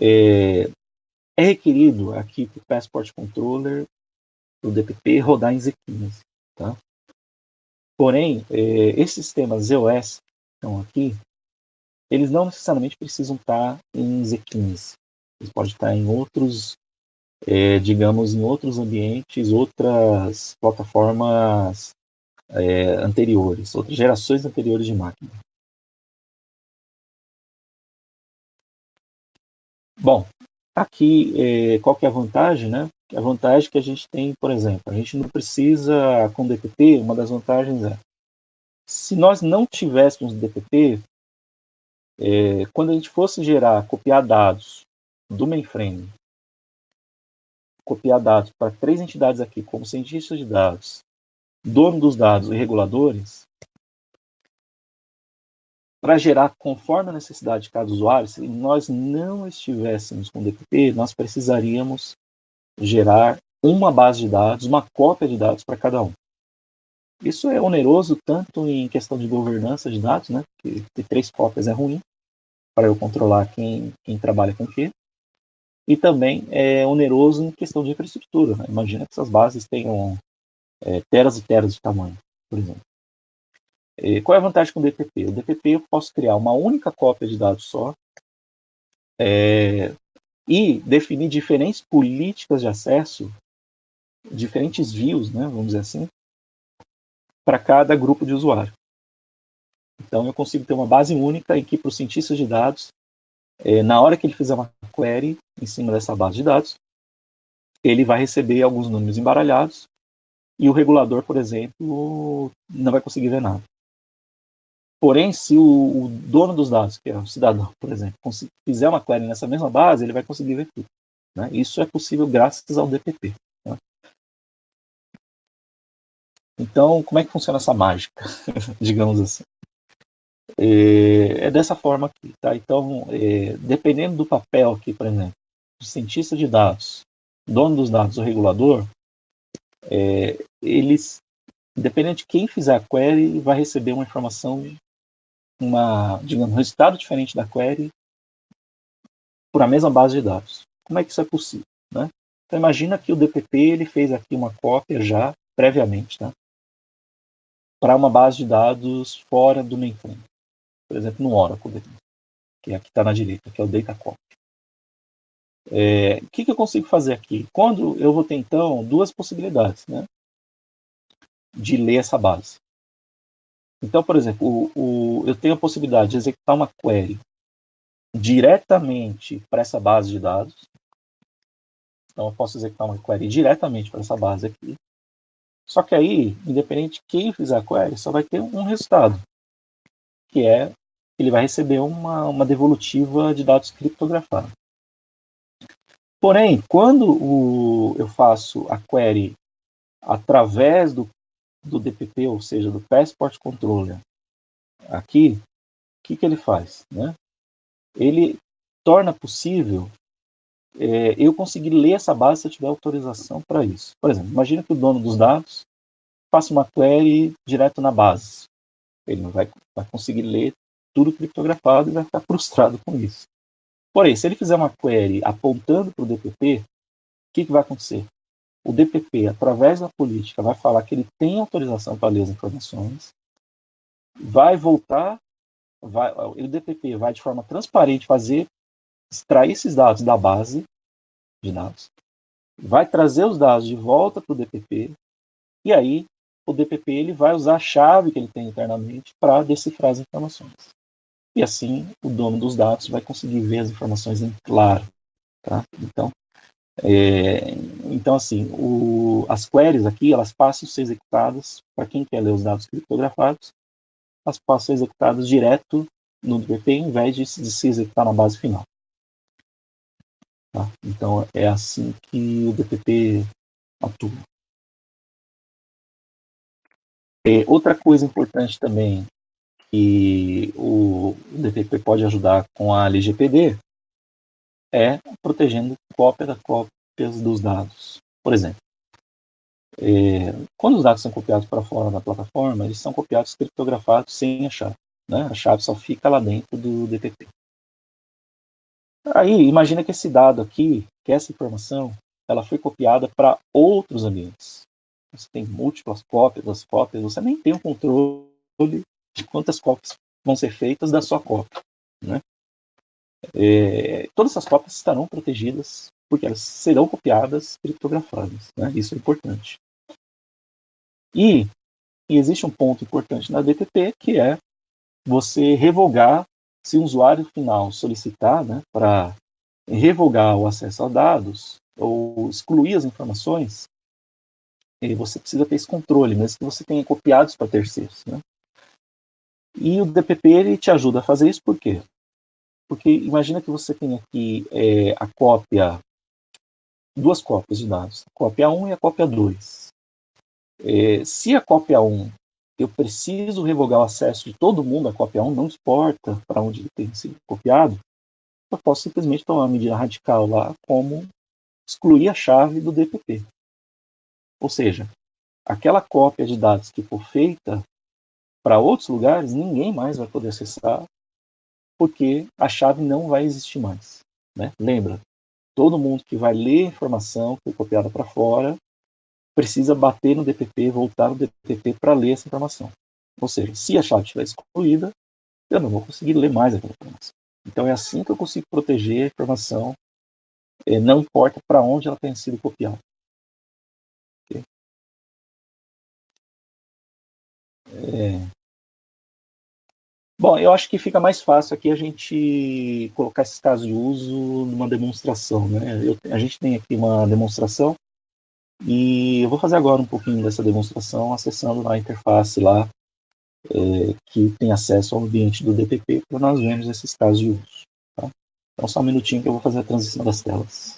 É requerido aqui para o Passport Controller, o DPP, rodar em Z15. Tá? Porém, esses sistemas EOS que estão aqui, eles não necessariamente precisam estar em Z15. Eles podem estar em outros, digamos, em outros ambientes, outras plataformas anteriores, outras gerações anteriores de máquina. Bom, aqui, qual que é a vantagem, né? A vantagem que a gente tem, por exemplo, a gente não precisa, com DPP, uma das vantagens é, se nós não tivéssemos DPP, quando a gente fosse copiar dados do mainframe, copiar dados para 3 entidades aqui, como cientistas de dados, dono dos dados e reguladores, para gerar conforme a necessidade de cada usuário, se nós não estivéssemos com DPP, nós precisaríamos gerar uma base de dados, uma cópia de dados para cada um. Isso é oneroso tanto em questão de governança de dados, né? Porque ter 3 cópias é ruim para eu controlar quem trabalha com o quê. E também é oneroso em questão de infraestrutura. Né? Imagina que essas bases tenham teras e teras de tamanho, por exemplo. Qual é a vantagem com o DPP? O DPP eu posso criar uma única cópia de dados só e definir diferentes políticas de acesso, diferentes views, né, vamos dizer assim, para cada grupo de usuário. Então eu consigo ter uma base única em que para os cientistas de dados, na hora que ele fizer uma query em cima dessa base de dados, ele vai receber alguns números embaralhados e o regulador, por exemplo, não vai conseguir ver nada. Porém, se o dono dos dados, que é o cidadão, por exemplo, fizer uma query nessa mesma base, ele vai conseguir ver tudo. Né? Isso é possível graças ao DPP. Né? Então, como é que funciona essa mágica, digamos assim? É dessa forma aqui. Tá? Então, dependendo do papel aqui, por exemplo, do cientista de dados, dono dos dados, o regulador, eles, dependendo de quem fizer a query, vai receber uma informação, digamos, um resultado diferente da query por a mesma base de dados. Como é que isso é possível? Né? Então, imagina que o DPP ele fez aqui uma cópia já previamente, tá? Para uma base de dados fora do mainframe. Por exemplo, no Oracle, que aqui está na direita, que é o Data Copy. O que eu consigo fazer aqui? Quando eu vou ter, então, 2 possibilidades, né, de ler essa base. Então, por exemplo, eu tenho a possibilidade de executar uma query diretamente para essa base de dados. Então, eu posso executar uma query diretamente para essa base aqui. Só que aí, independente de quem fizer a query, só vai ter um resultado, que ele vai receber uma devolutiva de dados criptografados. Porém, quando eu faço a query através do DPP, ou seja, do Passport Controller, aqui, o que ele faz? Né? Ele torna possível eu conseguir ler essa base se eu tiver autorização para isso. Por exemplo, imagina que o dono dos dados faça uma query direto na base. Ele não vai conseguir ler tudo criptografado e vai ficar frustrado com isso. Porém, se ele fizer uma query apontando para o DPP, o que vai acontecer? O DPP, através da política, vai falar que ele tem autorização para ler as informações, vai voltar, o DPP vai de forma transparente extrair esses dados da base de dados, vai trazer os dados de volta para o DPP, e aí o DPP ele vai usar a chave que ele tem internamente para decifrar as informações. E assim o dono dos dados vai conseguir ver as informações em claro. Tá? Então assim, as queries aqui, elas passam a ser executadas, para quem quer ler os dados criptografados, elas passam a ser executadas direto no DPP, em vez de se executar na base final. Tá? Então é assim que o DPP atua. Outra coisa importante também que o DPP pode ajudar com a LGPD é protegendo cópias dos dados. Por exemplo, quando os dados são copiados para fora da plataforma, eles são copiados criptografados sem a chave. Né? A chave só fica lá dentro do DPP. Aí, imagina que esse dado aqui, que essa informação, ela foi copiada para outros ambientes. você tem múltiplas cópias das cópias, você nem tem o controle de quantas cópias vão ser feitas da sua cópia, né? Todas essas cópias estarão protegidas porque elas serão copiadas, criptografadas, né? Isso é importante. E existe um ponto importante na DPP, que é você revogar, se um usuário final solicitar, né, para revogar o acesso a dados ou excluir as informações, você precisa ter esse controle, mesmo que você tenha copiados para terceiros, né? E o DPP ele te ajuda a fazer isso por quê? Porque imagina que você tem aqui a cópia, duas cópias de dados, a cópia 1 e a cópia 2. Se a cópia 1, eu preciso revogar o acesso de todo mundo à cópia 1, não importa para onde ele tem sido copiado, eu posso simplesmente tomar uma medida radical lá, como excluir a chave do DPP. Ou seja, aquela cópia de dados que for feita para outros lugares, ninguém mais vai poder acessar, porque a chave não vai existir mais, né? Lembra, todo mundo que vai ler a informação que foi copiada para fora precisa bater no DPP, voltar no DPP para ler essa informação. Ou seja, se a chave estiver excluída, eu não vou conseguir ler mais aquela informação. Então é assim que eu consigo proteger a informação, não importa para onde ela tenha sido copiada. Okay? Bom, eu acho que fica mais fácil aqui a gente colocar esses casos de uso numa demonstração, né? A gente tem aqui uma demonstração e eu vou fazer agora um pouquinho dessa demonstração acessando a interface lá que tem acesso ao ambiente do DPP para nós vermos esses casos de uso. Tá? Então só um minutinho que eu vou fazer a transição das telas.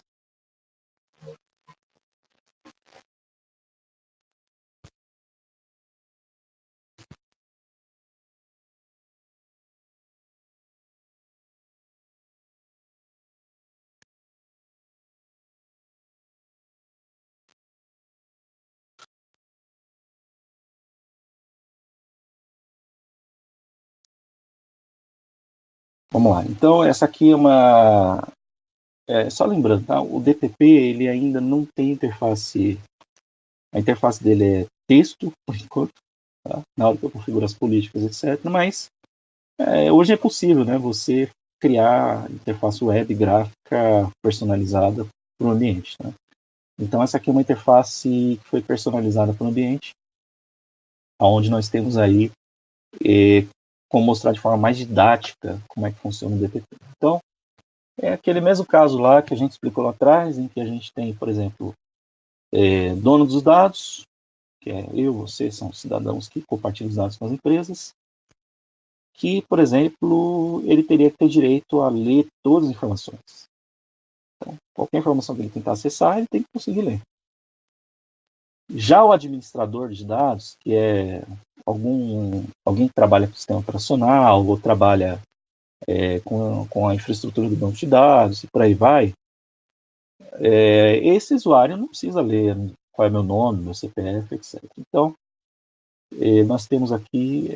Vamos lá. Então essa aqui é uma... só lembrando, tá? O DPP ele ainda não tem interface. A interface dele é texto, por enquanto, tá? Na hora que eu configuro as políticas, etc. Mas hoje é possível, né, você criar interface web gráfica personalizada para o ambiente. Tá? Então essa aqui é uma interface que foi personalizada para o ambiente, onde nós temos aí como mostrar de forma mais didática como é que funciona o DPP. Então, é aquele mesmo caso lá que a gente explicou lá atrás, em que a gente tem, por exemplo, dono dos dados, que é eu, você, são cidadãos que compartilham os dados com as empresas, que, por exemplo, ele teria que ter direito a ler todas as informações. Então, qualquer informação que ele tentar acessar, ele tem que conseguir ler. Já o administrador de dados, que é alguém que trabalha com o sistema operacional ou trabalha com a infraestrutura do banco de dados e por aí vai, esse usuário não precisa ler qual é meu nome, meu CPF, etc. Então, nós temos aqui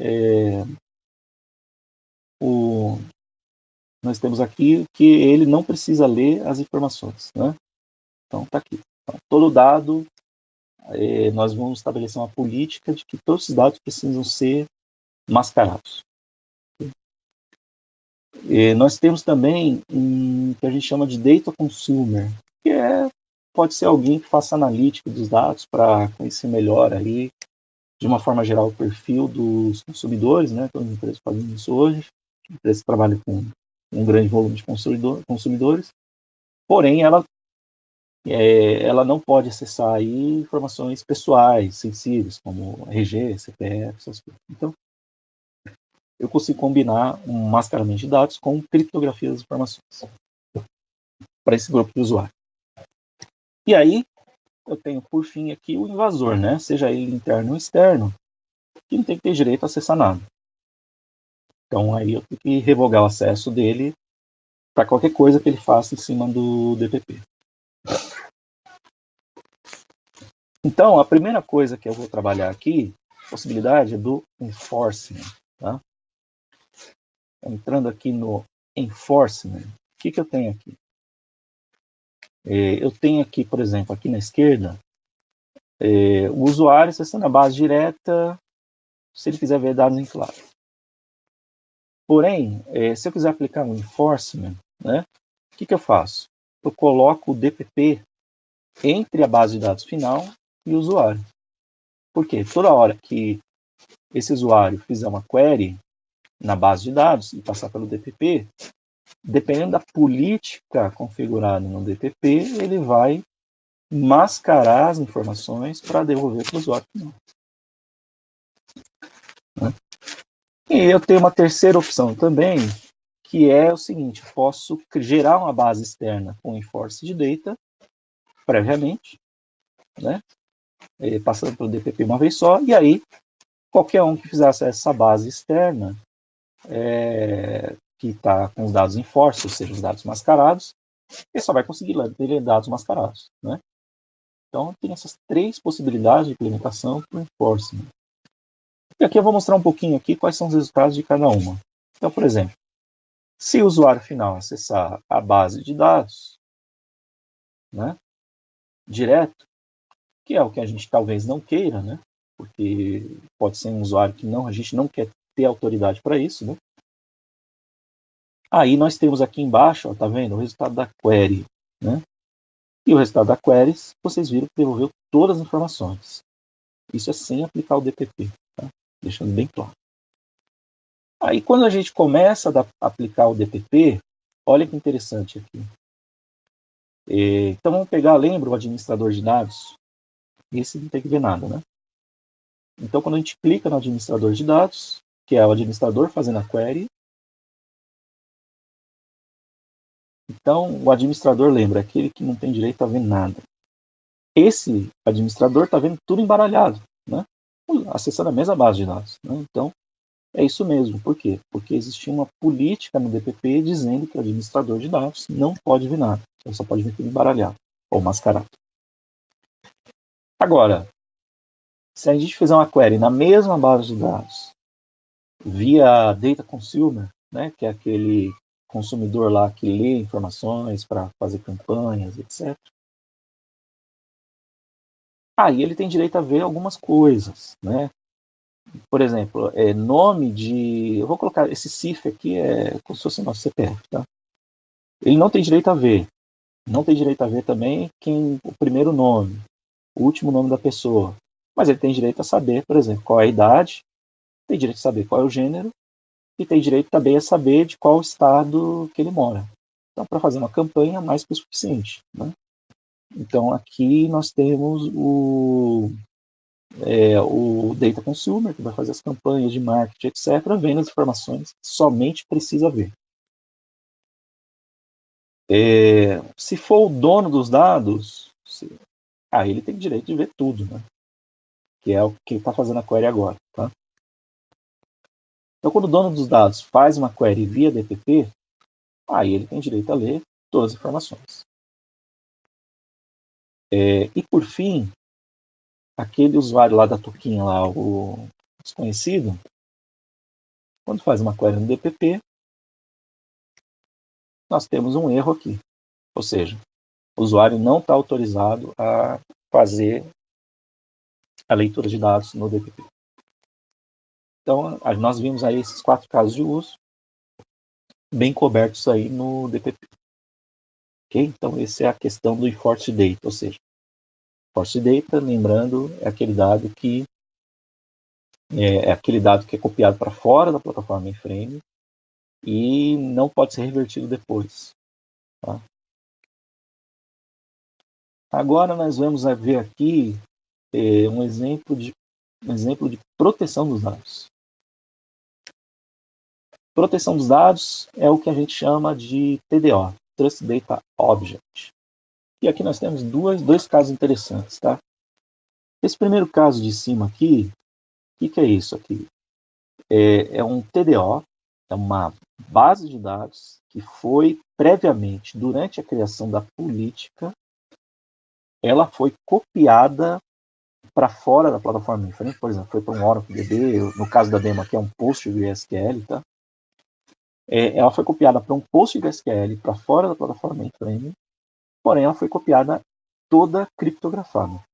que ele não precisa ler as informações, né? Então, está aqui. Então, todo dado, nós vamos estabelecer uma política de que todos os dados precisam ser mascarados. Nós temos também que a gente chama de data consumer, que pode ser alguém que faça analítica dos dados para conhecer melhor aí, de uma forma geral, o perfil dos consumidores, né? Todas as empresas fazem isso hoje, empresas que trabalham com um grande volume de consumidores, porém ela não pode acessar aí informações pessoais, sensíveis, como RG, CPF, essas coisas. Então, eu consigo combinar um mascaramento de dados com criptografia das informações para esse grupo de usuário. E aí, eu tenho, por fim, aqui o invasor, né? Seja ele interno ou externo, que não tem que ter direito a acessar nada. Então, aí eu tenho que revogar o acesso dele para qualquer coisa que ele faça em cima do DPP. Então, a primeira coisa que eu vou trabalhar aqui, possibilidade, é do enforcement. Tá? Entrando aqui no enforcement, o que eu tenho aqui? Eu tenho aqui, por exemplo, aqui na esquerda, O usuário acessando a base direta, se ele quiser ver dados em claro. Porém, se eu quiser aplicar um enforcement, né, o que eu faço? Eu coloco o DPP entre a base de dados final e o usuário. Por quê? Toda hora que esse usuário fizer uma query na base de dados e passar pelo DPP, dependendo da política configurada no DPP, ele vai mascarar as informações para devolver para o usuário final. E eu tenho uma terceira opção também, que é o seguinte: posso gerar uma base externa com enforced data previamente, né, passando pelo DPP uma vez só, e aí qualquer um que fizesse essa base externa que está com os dados enforced, ou seja, os dados mascarados, ele só vai conseguir ler dados mascarados, né? Então, tem essas três possibilidades de implementação para o enforcement. E aqui eu vou mostrar um pouquinho aqui quais são os resultados de cada uma. Então, por exemplo, se o usuário final acessar a base de dados, né, direto, que é o que a gente talvez não queira, né, porque pode ser um usuário que a gente não quer ter autoridade para isso, né? Aí nós temos aqui embaixo, ó, tá vendo, o resultado da query, né? E o resultado da query, vocês viram que devolveu todas as informações. Isso é sem aplicar o DPP, tá? Deixando bem claro. Aí quando a gente começa a aplicar o DPP, olha que interessante aqui. Então vamos pegar, lembra o administrador de dados? Esse não tem que ver nada, né? Então quando a gente clica no administrador de dados, que é o administrador fazendo a query, então o administrador, lembra, é aquele que não tem direito a ver nada. Esse administrador está vendo tudo embaralhado, né? Acessando a mesma base de dados, né? Então é isso mesmo. Por quê? Porque existia uma política no DPP dizendo que o administrador de dados não pode ver nada. Ele só pode ver tudo embaralhado ou mascarado. Agora, se a gente fizer uma query na mesma base de dados, via data consumer, né, que é aquele consumidor lá que lê informações para fazer campanhas, etc. Aí ele tem direito a ver algumas coisas, né? Por exemplo, nome de... Eu vou colocar esse CIF aqui, como se fosse o nosso CPF, tá? Ele não tem direito a ver. Não tem direito a ver também o primeiro nome, o último nome da pessoa. Mas ele tem direito a saber, por exemplo, qual é a idade, tem direito a saber qual é o gênero, e tem direito também a saber de qual estado que ele mora. Então, para fazer uma campanha, mais que o suficiente, né? Então, aqui nós temos o data consumer, que vai fazer as campanhas de marketing, etc., vendo as informações que somente precisa ver. Se for o dono dos dados, ele tem direito de ver tudo, né? Que é o que está fazendo a query agora. Tá? Então, quando o dono dos dados faz uma query via DPP, aí ele tem direito a ler todas as informações. E, por fim, aquele usuário lá da toquinha, lá, o desconhecido, quando faz uma query no DPP, nós temos um erro aqui. Ou seja, o usuário não está autorizado a fazer a leitura de dados no DPP. Então, nós vimos aí esses 4 casos de uso bem cobertos aí no DPP. Okay? Então, essa é a questão do enforced data, ou seja, enforced data, lembrando, é aquele dado que é copiado para fora da plataforma mainframe e não pode ser revertido depois. Tá? Agora nós vamos ver aqui um exemplo de proteção dos dados. Proteção dos dados é o que a gente chama de TDO, Trust Data Object. E aqui nós temos dois casos interessantes. Tá? Esse primeiro caso de cima aqui, o que é isso aqui? É um TDO, é uma base de dados que foi previamente, durante a criação da política, ela foi copiada para fora da plataforma mainframe, por exemplo, foi para um OracleDB, no caso da demo aqui é um PostgreSQL, tá? Ela foi copiada para um PostgreSQL para fora da plataforma mainframe, porém ela foi copiada toda criptografada.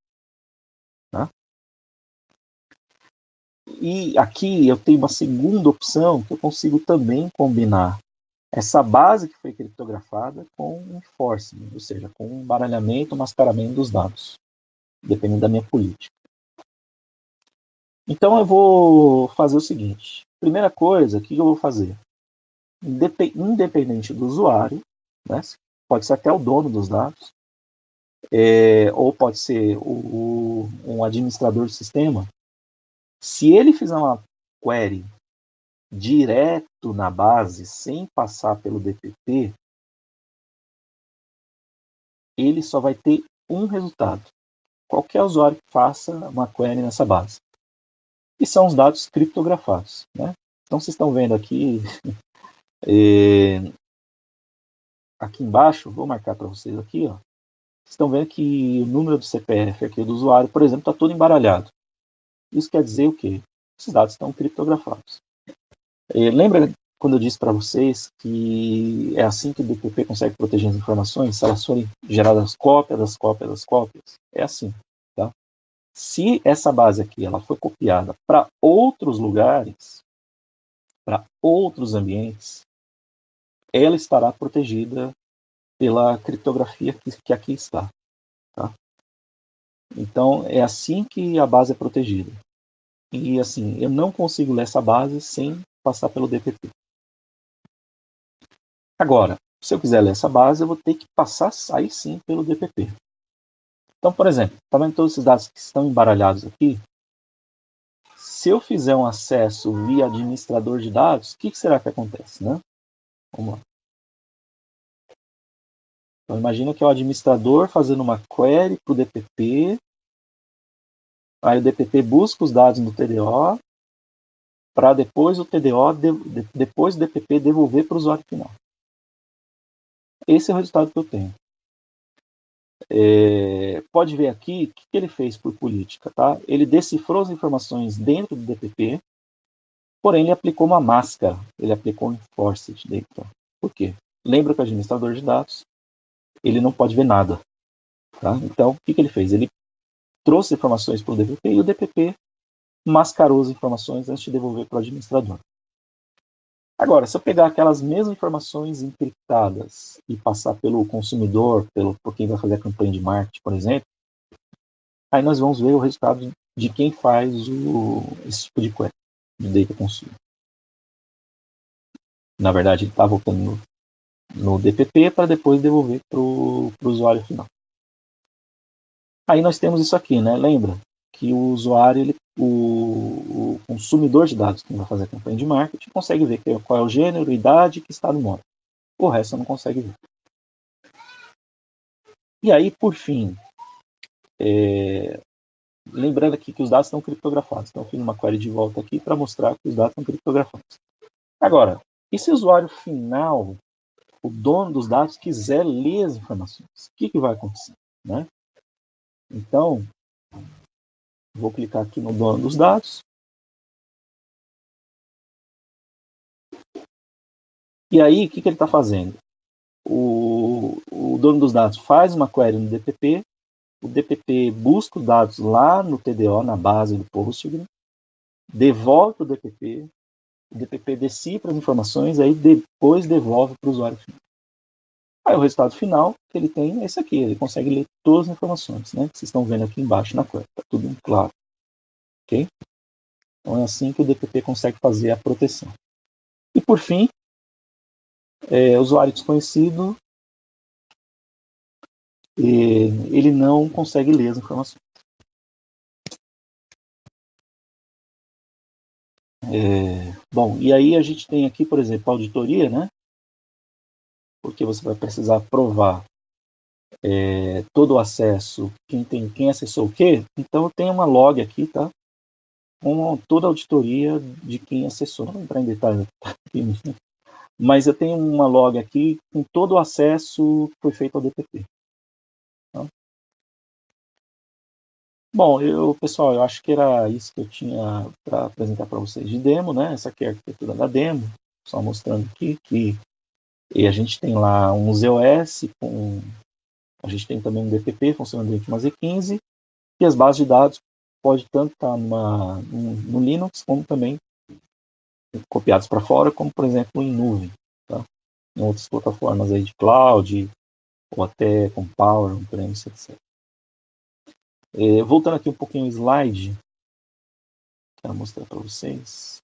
E aqui eu tenho uma segunda opção que eu consigo também combinar essa base que foi criptografada com um enforcement, ou seja, com um embaralhamento, mascaramento dos dados, dependendo da minha política. Então eu vou fazer o seguinte. Primeira coisa, o que eu vou fazer? Independente do usuário, né, pode ser até o dono dos dados, ou pode ser um administrador do sistema, se ele fizer uma query direto na base, sem passar pelo DPP, ele só vai ter um resultado. Qualquer usuário que faça uma query nessa base. E são os dados criptografados, né? Então vocês estão vendo aqui, aqui embaixo, vou marcar para vocês aqui, ó. Vocês estão vendo que o número do CPF aqui do usuário, por exemplo, está todo embaralhado. Isso quer dizer o quê? Esses dados estão criptografados. Lembra quando eu disse para vocês que é assim que o DPP consegue proteger as informações? Se elas forem geradas cópia das cópias das cópias? É assim, tá? Se essa base aqui ela foi copiada para outros lugares, para outros ambientes, ela estará protegida pela criptografia que aqui está. Tá? Então, é assim que a base é protegida. E, assim, eu não consigo ler essa base sem passar pelo DPP. Agora, se eu quiser ler essa base, eu vou ter que passar aí sim pelo DPP. Então, por exemplo, está vendo todos esses dados que estão embaralhados aqui? Se eu fizer um acesso via administrador de dados, o que será que acontece, né? Vamos lá. Então, imagina que é o administrador fazendo uma query para o DPP. Aí o DPP busca os dados no TDO para depois o TDO, depois o DPP devolver para o usuário final. Esse é o resultado que eu tenho. Pode ver aqui o que ele fez por política. Tá? Ele decifrou as informações dentro do DPP, porém ele aplicou uma máscara, ele aplicou um enforced dentro. Por quê? Lembra que o administrador de dados ele não pode ver nada. Tá? Então, o que ele fez? Ele trouxe informações para o DPP e o DPP mascarou as informações antes de devolver para o administrador. Agora, se eu pegar aquelas mesmas informações encriptadas e passar pelo consumidor, por quem vai fazer a campanha de marketing, por exemplo, aí nós vamos ver o resultado de quem faz esse tipo de query, de data consumer. Na verdade, ele está voltando no DPP para depois devolver para o usuário final. Aí nós temos isso aqui, né? Lembra que o usuário, o consumidor de dados, que vai fazer a campanha de marketing, consegue ver qual é o gênero, idade e que estado mora. O resto não consegue ver. E aí, por fim, lembrando aqui que os dados estão criptografados. Então, eu fiz uma query de volta aqui para mostrar que os dados estão criptografados. Agora, e se o usuário final, o dono dos dados, quiser ler as informações? O que vai acontecer? Né? Então, vou clicar aqui no dono dos dados. E aí, o que ele está fazendo? O dono dos dados faz uma query no DPP, o DPP busca os dados lá no TDO, na base do Postgre, devolve para o DPP decifra as informações, aí depois devolve para o usuário final. Aí o resultado final que ele tem é esse aqui, ele consegue ler todas as informações, né? Que vocês estão vendo aqui embaixo na query, está tudo claro. Ok? Então é assim que o DPP consegue fazer a proteção. E por fim, usuário desconhecido, ele não consegue ler as informações. Bom, e aí a gente tem aqui, por exemplo, a auditoria, né? Porque você vai precisar provar todo o acesso, quem acessou o quê. Então eu tenho uma log aqui, tá? Com toda a auditoria de quem acessou. Não vou entrar em detalhes aqui, mas eu tenho uma log aqui com todo o acesso que foi feito ao DPP. Tá? Bom, pessoal, eu acho que era isso que eu tinha para apresentar para vocês de demo, né? Essa aqui é a arquitetura da demo, só mostrando aqui que a gente tem lá um ZOS, a gente tem também um DPP funcionando dentro de uma Z15, e as bases de dados pode tanto estar no Linux, como também copiados para fora, como, por exemplo, em nuvem, tá? Em outras plataformas aí de cloud, ou até com Power, on-premise, etc. Voltando aqui um pouquinho ao slide, quero mostrar para vocês.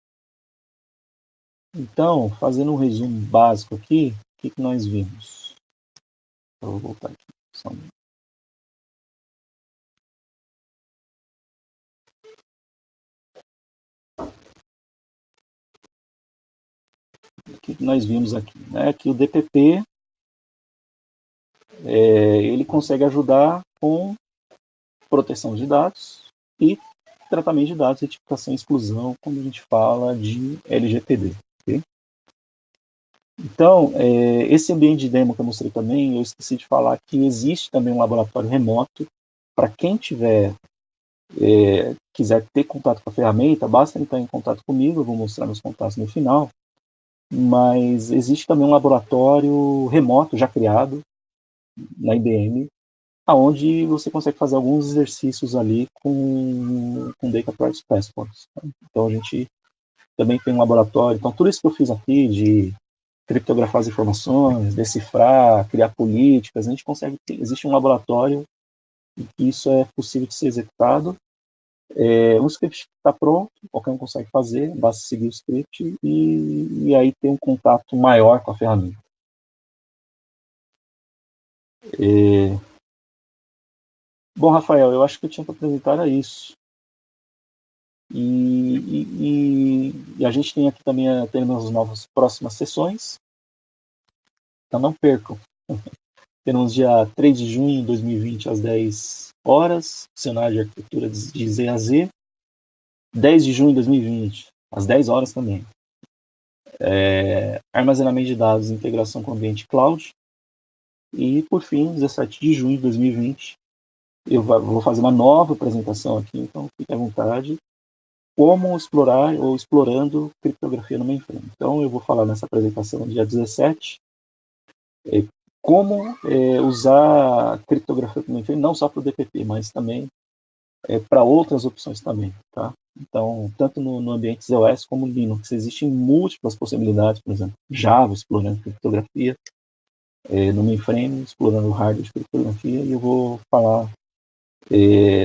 Então, fazendo um resumo básico aqui, o que nós vimos? Eu vou voltar aqui. Só um minuto. O que nós vimos aqui? Né? Que o DPP ele consegue ajudar com proteção de dados e tratamento de dados, retificação e exclusão, quando a gente fala de LGPD. Okay? Então, esse ambiente de demo que eu mostrei também, eu esqueci de falar que existe também um laboratório remoto para quem quiser ter contato com a ferramenta, basta entrar em contato comigo, eu vou mostrar meus contatos no final, mas existe também um laboratório remoto já criado na IBM, aonde você consegue fazer alguns exercícios ali com Data Privacy Passports. Então a gente também tem um laboratório. Então tudo isso que eu fiz aqui de criptografar as informações, decifrar, criar políticas, a gente consegue. Existe um laboratório e isso é possível de ser executado. Um script está pronto, qualquer um consegue fazer, basta seguir o script e aí ter um contato maior com a ferramenta. Bom, Rafael, eu acho que eu tinha que apresentar isso. E a gente tem aqui também teremos novas próximas sessões. Então não percam. Teremos dia 3 de junho de 2020 às 10 horas, dicionário de arquitetura de Z a Z. 10 de junho de 2020, às 10 horas também. Armazenamento de dados e integração com o ambiente cloud. E, por fim, 17 de junho de 2020, eu vou fazer uma nova apresentação aqui, então fique à vontade. Como explorar ou explorando criptografia no mainframe. Então, eu vou falar nessa apresentação dia 17, como usar criptografia no mainframe, não só para o DPP, mas também para outras opções também, tá? Então, tanto no ambiente ZOS como no Linux, existem múltiplas possibilidades, por exemplo, Java explorando criptografia, no mainframe explorando o hardware de criptografia, e eu vou falar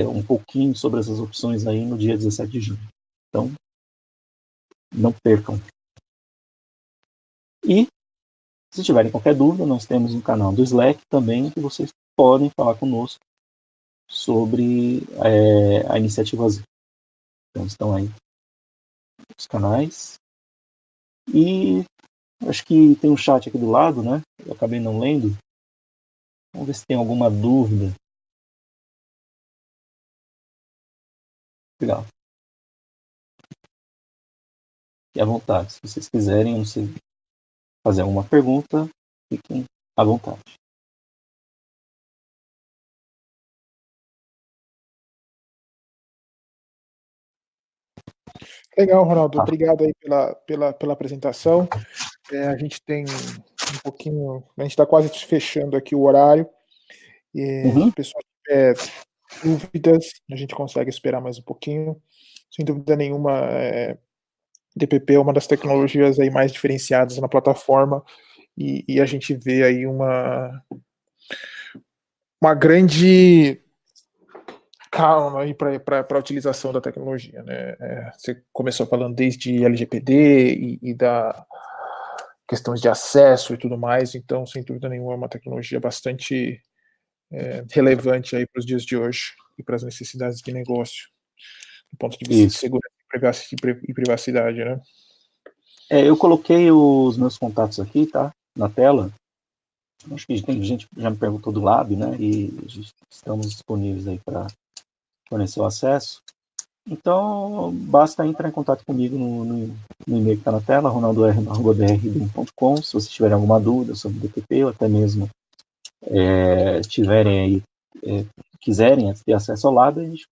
um pouquinho sobre essas opções aí no dia 17 de junho. Então, não percam. E, se tiverem qualquer dúvida, nós temos um canal do Slack também, que vocês podem falar conosco sobre a iniciativa Z. Então, estão aí os canais. E acho que tem um chat aqui do lado, né? Eu acabei não lendo. Vamos ver se tem alguma dúvida. Legal. E à vontade. Se vocês quiserem, não sei, fazer alguma pergunta, fiquem à vontade. Legal, Ronaldo. Obrigado aí pela apresentação. A gente tem um pouquinho. A gente está quase fechando aqui o horário. Se o pessoal tiver dúvidas, a gente consegue esperar mais um pouquinho. Sem dúvida nenhuma, DPP é uma das tecnologias aí mais diferenciadas na plataforma e a gente vê aí uma grande calma aí para a utilização da tecnologia, né? Você começou falando desde LGPD e da questões de acesso e tudo mais, então sem dúvida nenhuma é uma tecnologia bastante relevante aí para os dias de hoje e para as necessidades de negócio, do ponto de vista de segurança e privacidade, né? Eu coloquei os meus contatos aqui, tá? Na tela. Acho que tem gente que já me perguntou do Lab, né? E estamos disponíveis aí para fornecer o acesso. Então, basta entrar em contato comigo no e-mail que está na tela, ronaldo.r@br.com, se vocês tiverem alguma dúvida sobre o DPP ou até mesmo tiverem aí, quiserem ter acesso ao Lab, a gente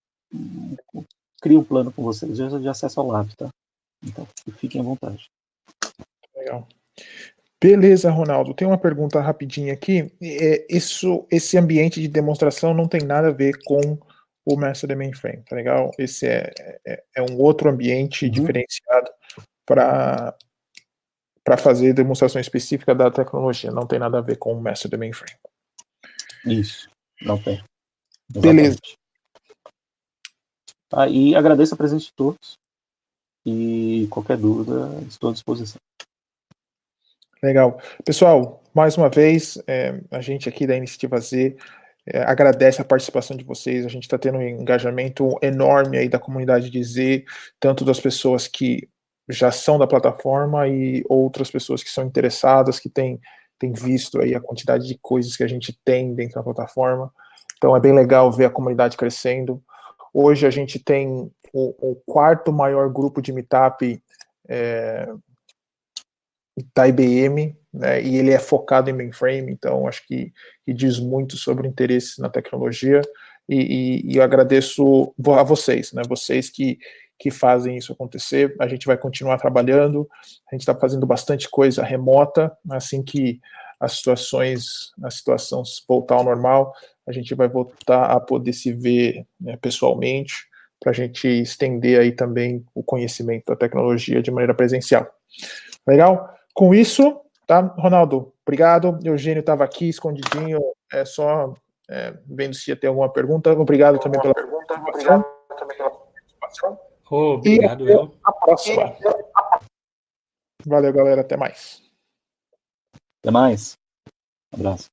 cria um plano com vocês de acesso ao Lab, tá? Então, fiquem à vontade. Legal. Beleza, Ronaldo. Tem uma pergunta rapidinha aqui. Esse ambiente de demonstração não tem nada a ver com o Master the Mainframe, tá legal? Esse é um outro ambiente diferenciado para fazer demonstração específica da tecnologia, não tem nada a ver com o Master the Mainframe. Isso, não tem. Beleza. E agradeço a presença de todos e qualquer dúvida, estou à disposição. Legal. Pessoal, mais uma vez, a gente aqui da Iniciativa Z agradece a participação de vocês, a gente está tendo um engajamento enorme aí da comunidade de Z, tanto das pessoas que já são da plataforma e outras pessoas que são interessadas, que têm visto aí a quantidade de coisas que a gente tem dentro da plataforma. Então é bem legal ver a comunidade crescendo. Hoje a gente tem o quarto maior grupo de meetup da IBM, né, e ele é focado em mainframe, então acho que diz muito sobre o interesse na tecnologia, e eu agradeço a vocês, né, vocês que fazem isso acontecer. A gente vai continuar trabalhando, a gente está fazendo bastante coisa remota, assim que a situação voltar ao normal, a gente vai voltar a poder se ver, né, pessoalmente, para a gente estender aí também o conhecimento da tecnologia de maneira presencial. Legal? Com isso, tá, Ronaldo? Obrigado. Eugênio estava aqui escondidinho, só vendo se ia ter alguma pergunta. Obrigado também pela participação. Obrigado, e até a próxima. Valeu, galera. Até mais. Até mais. Um abraço.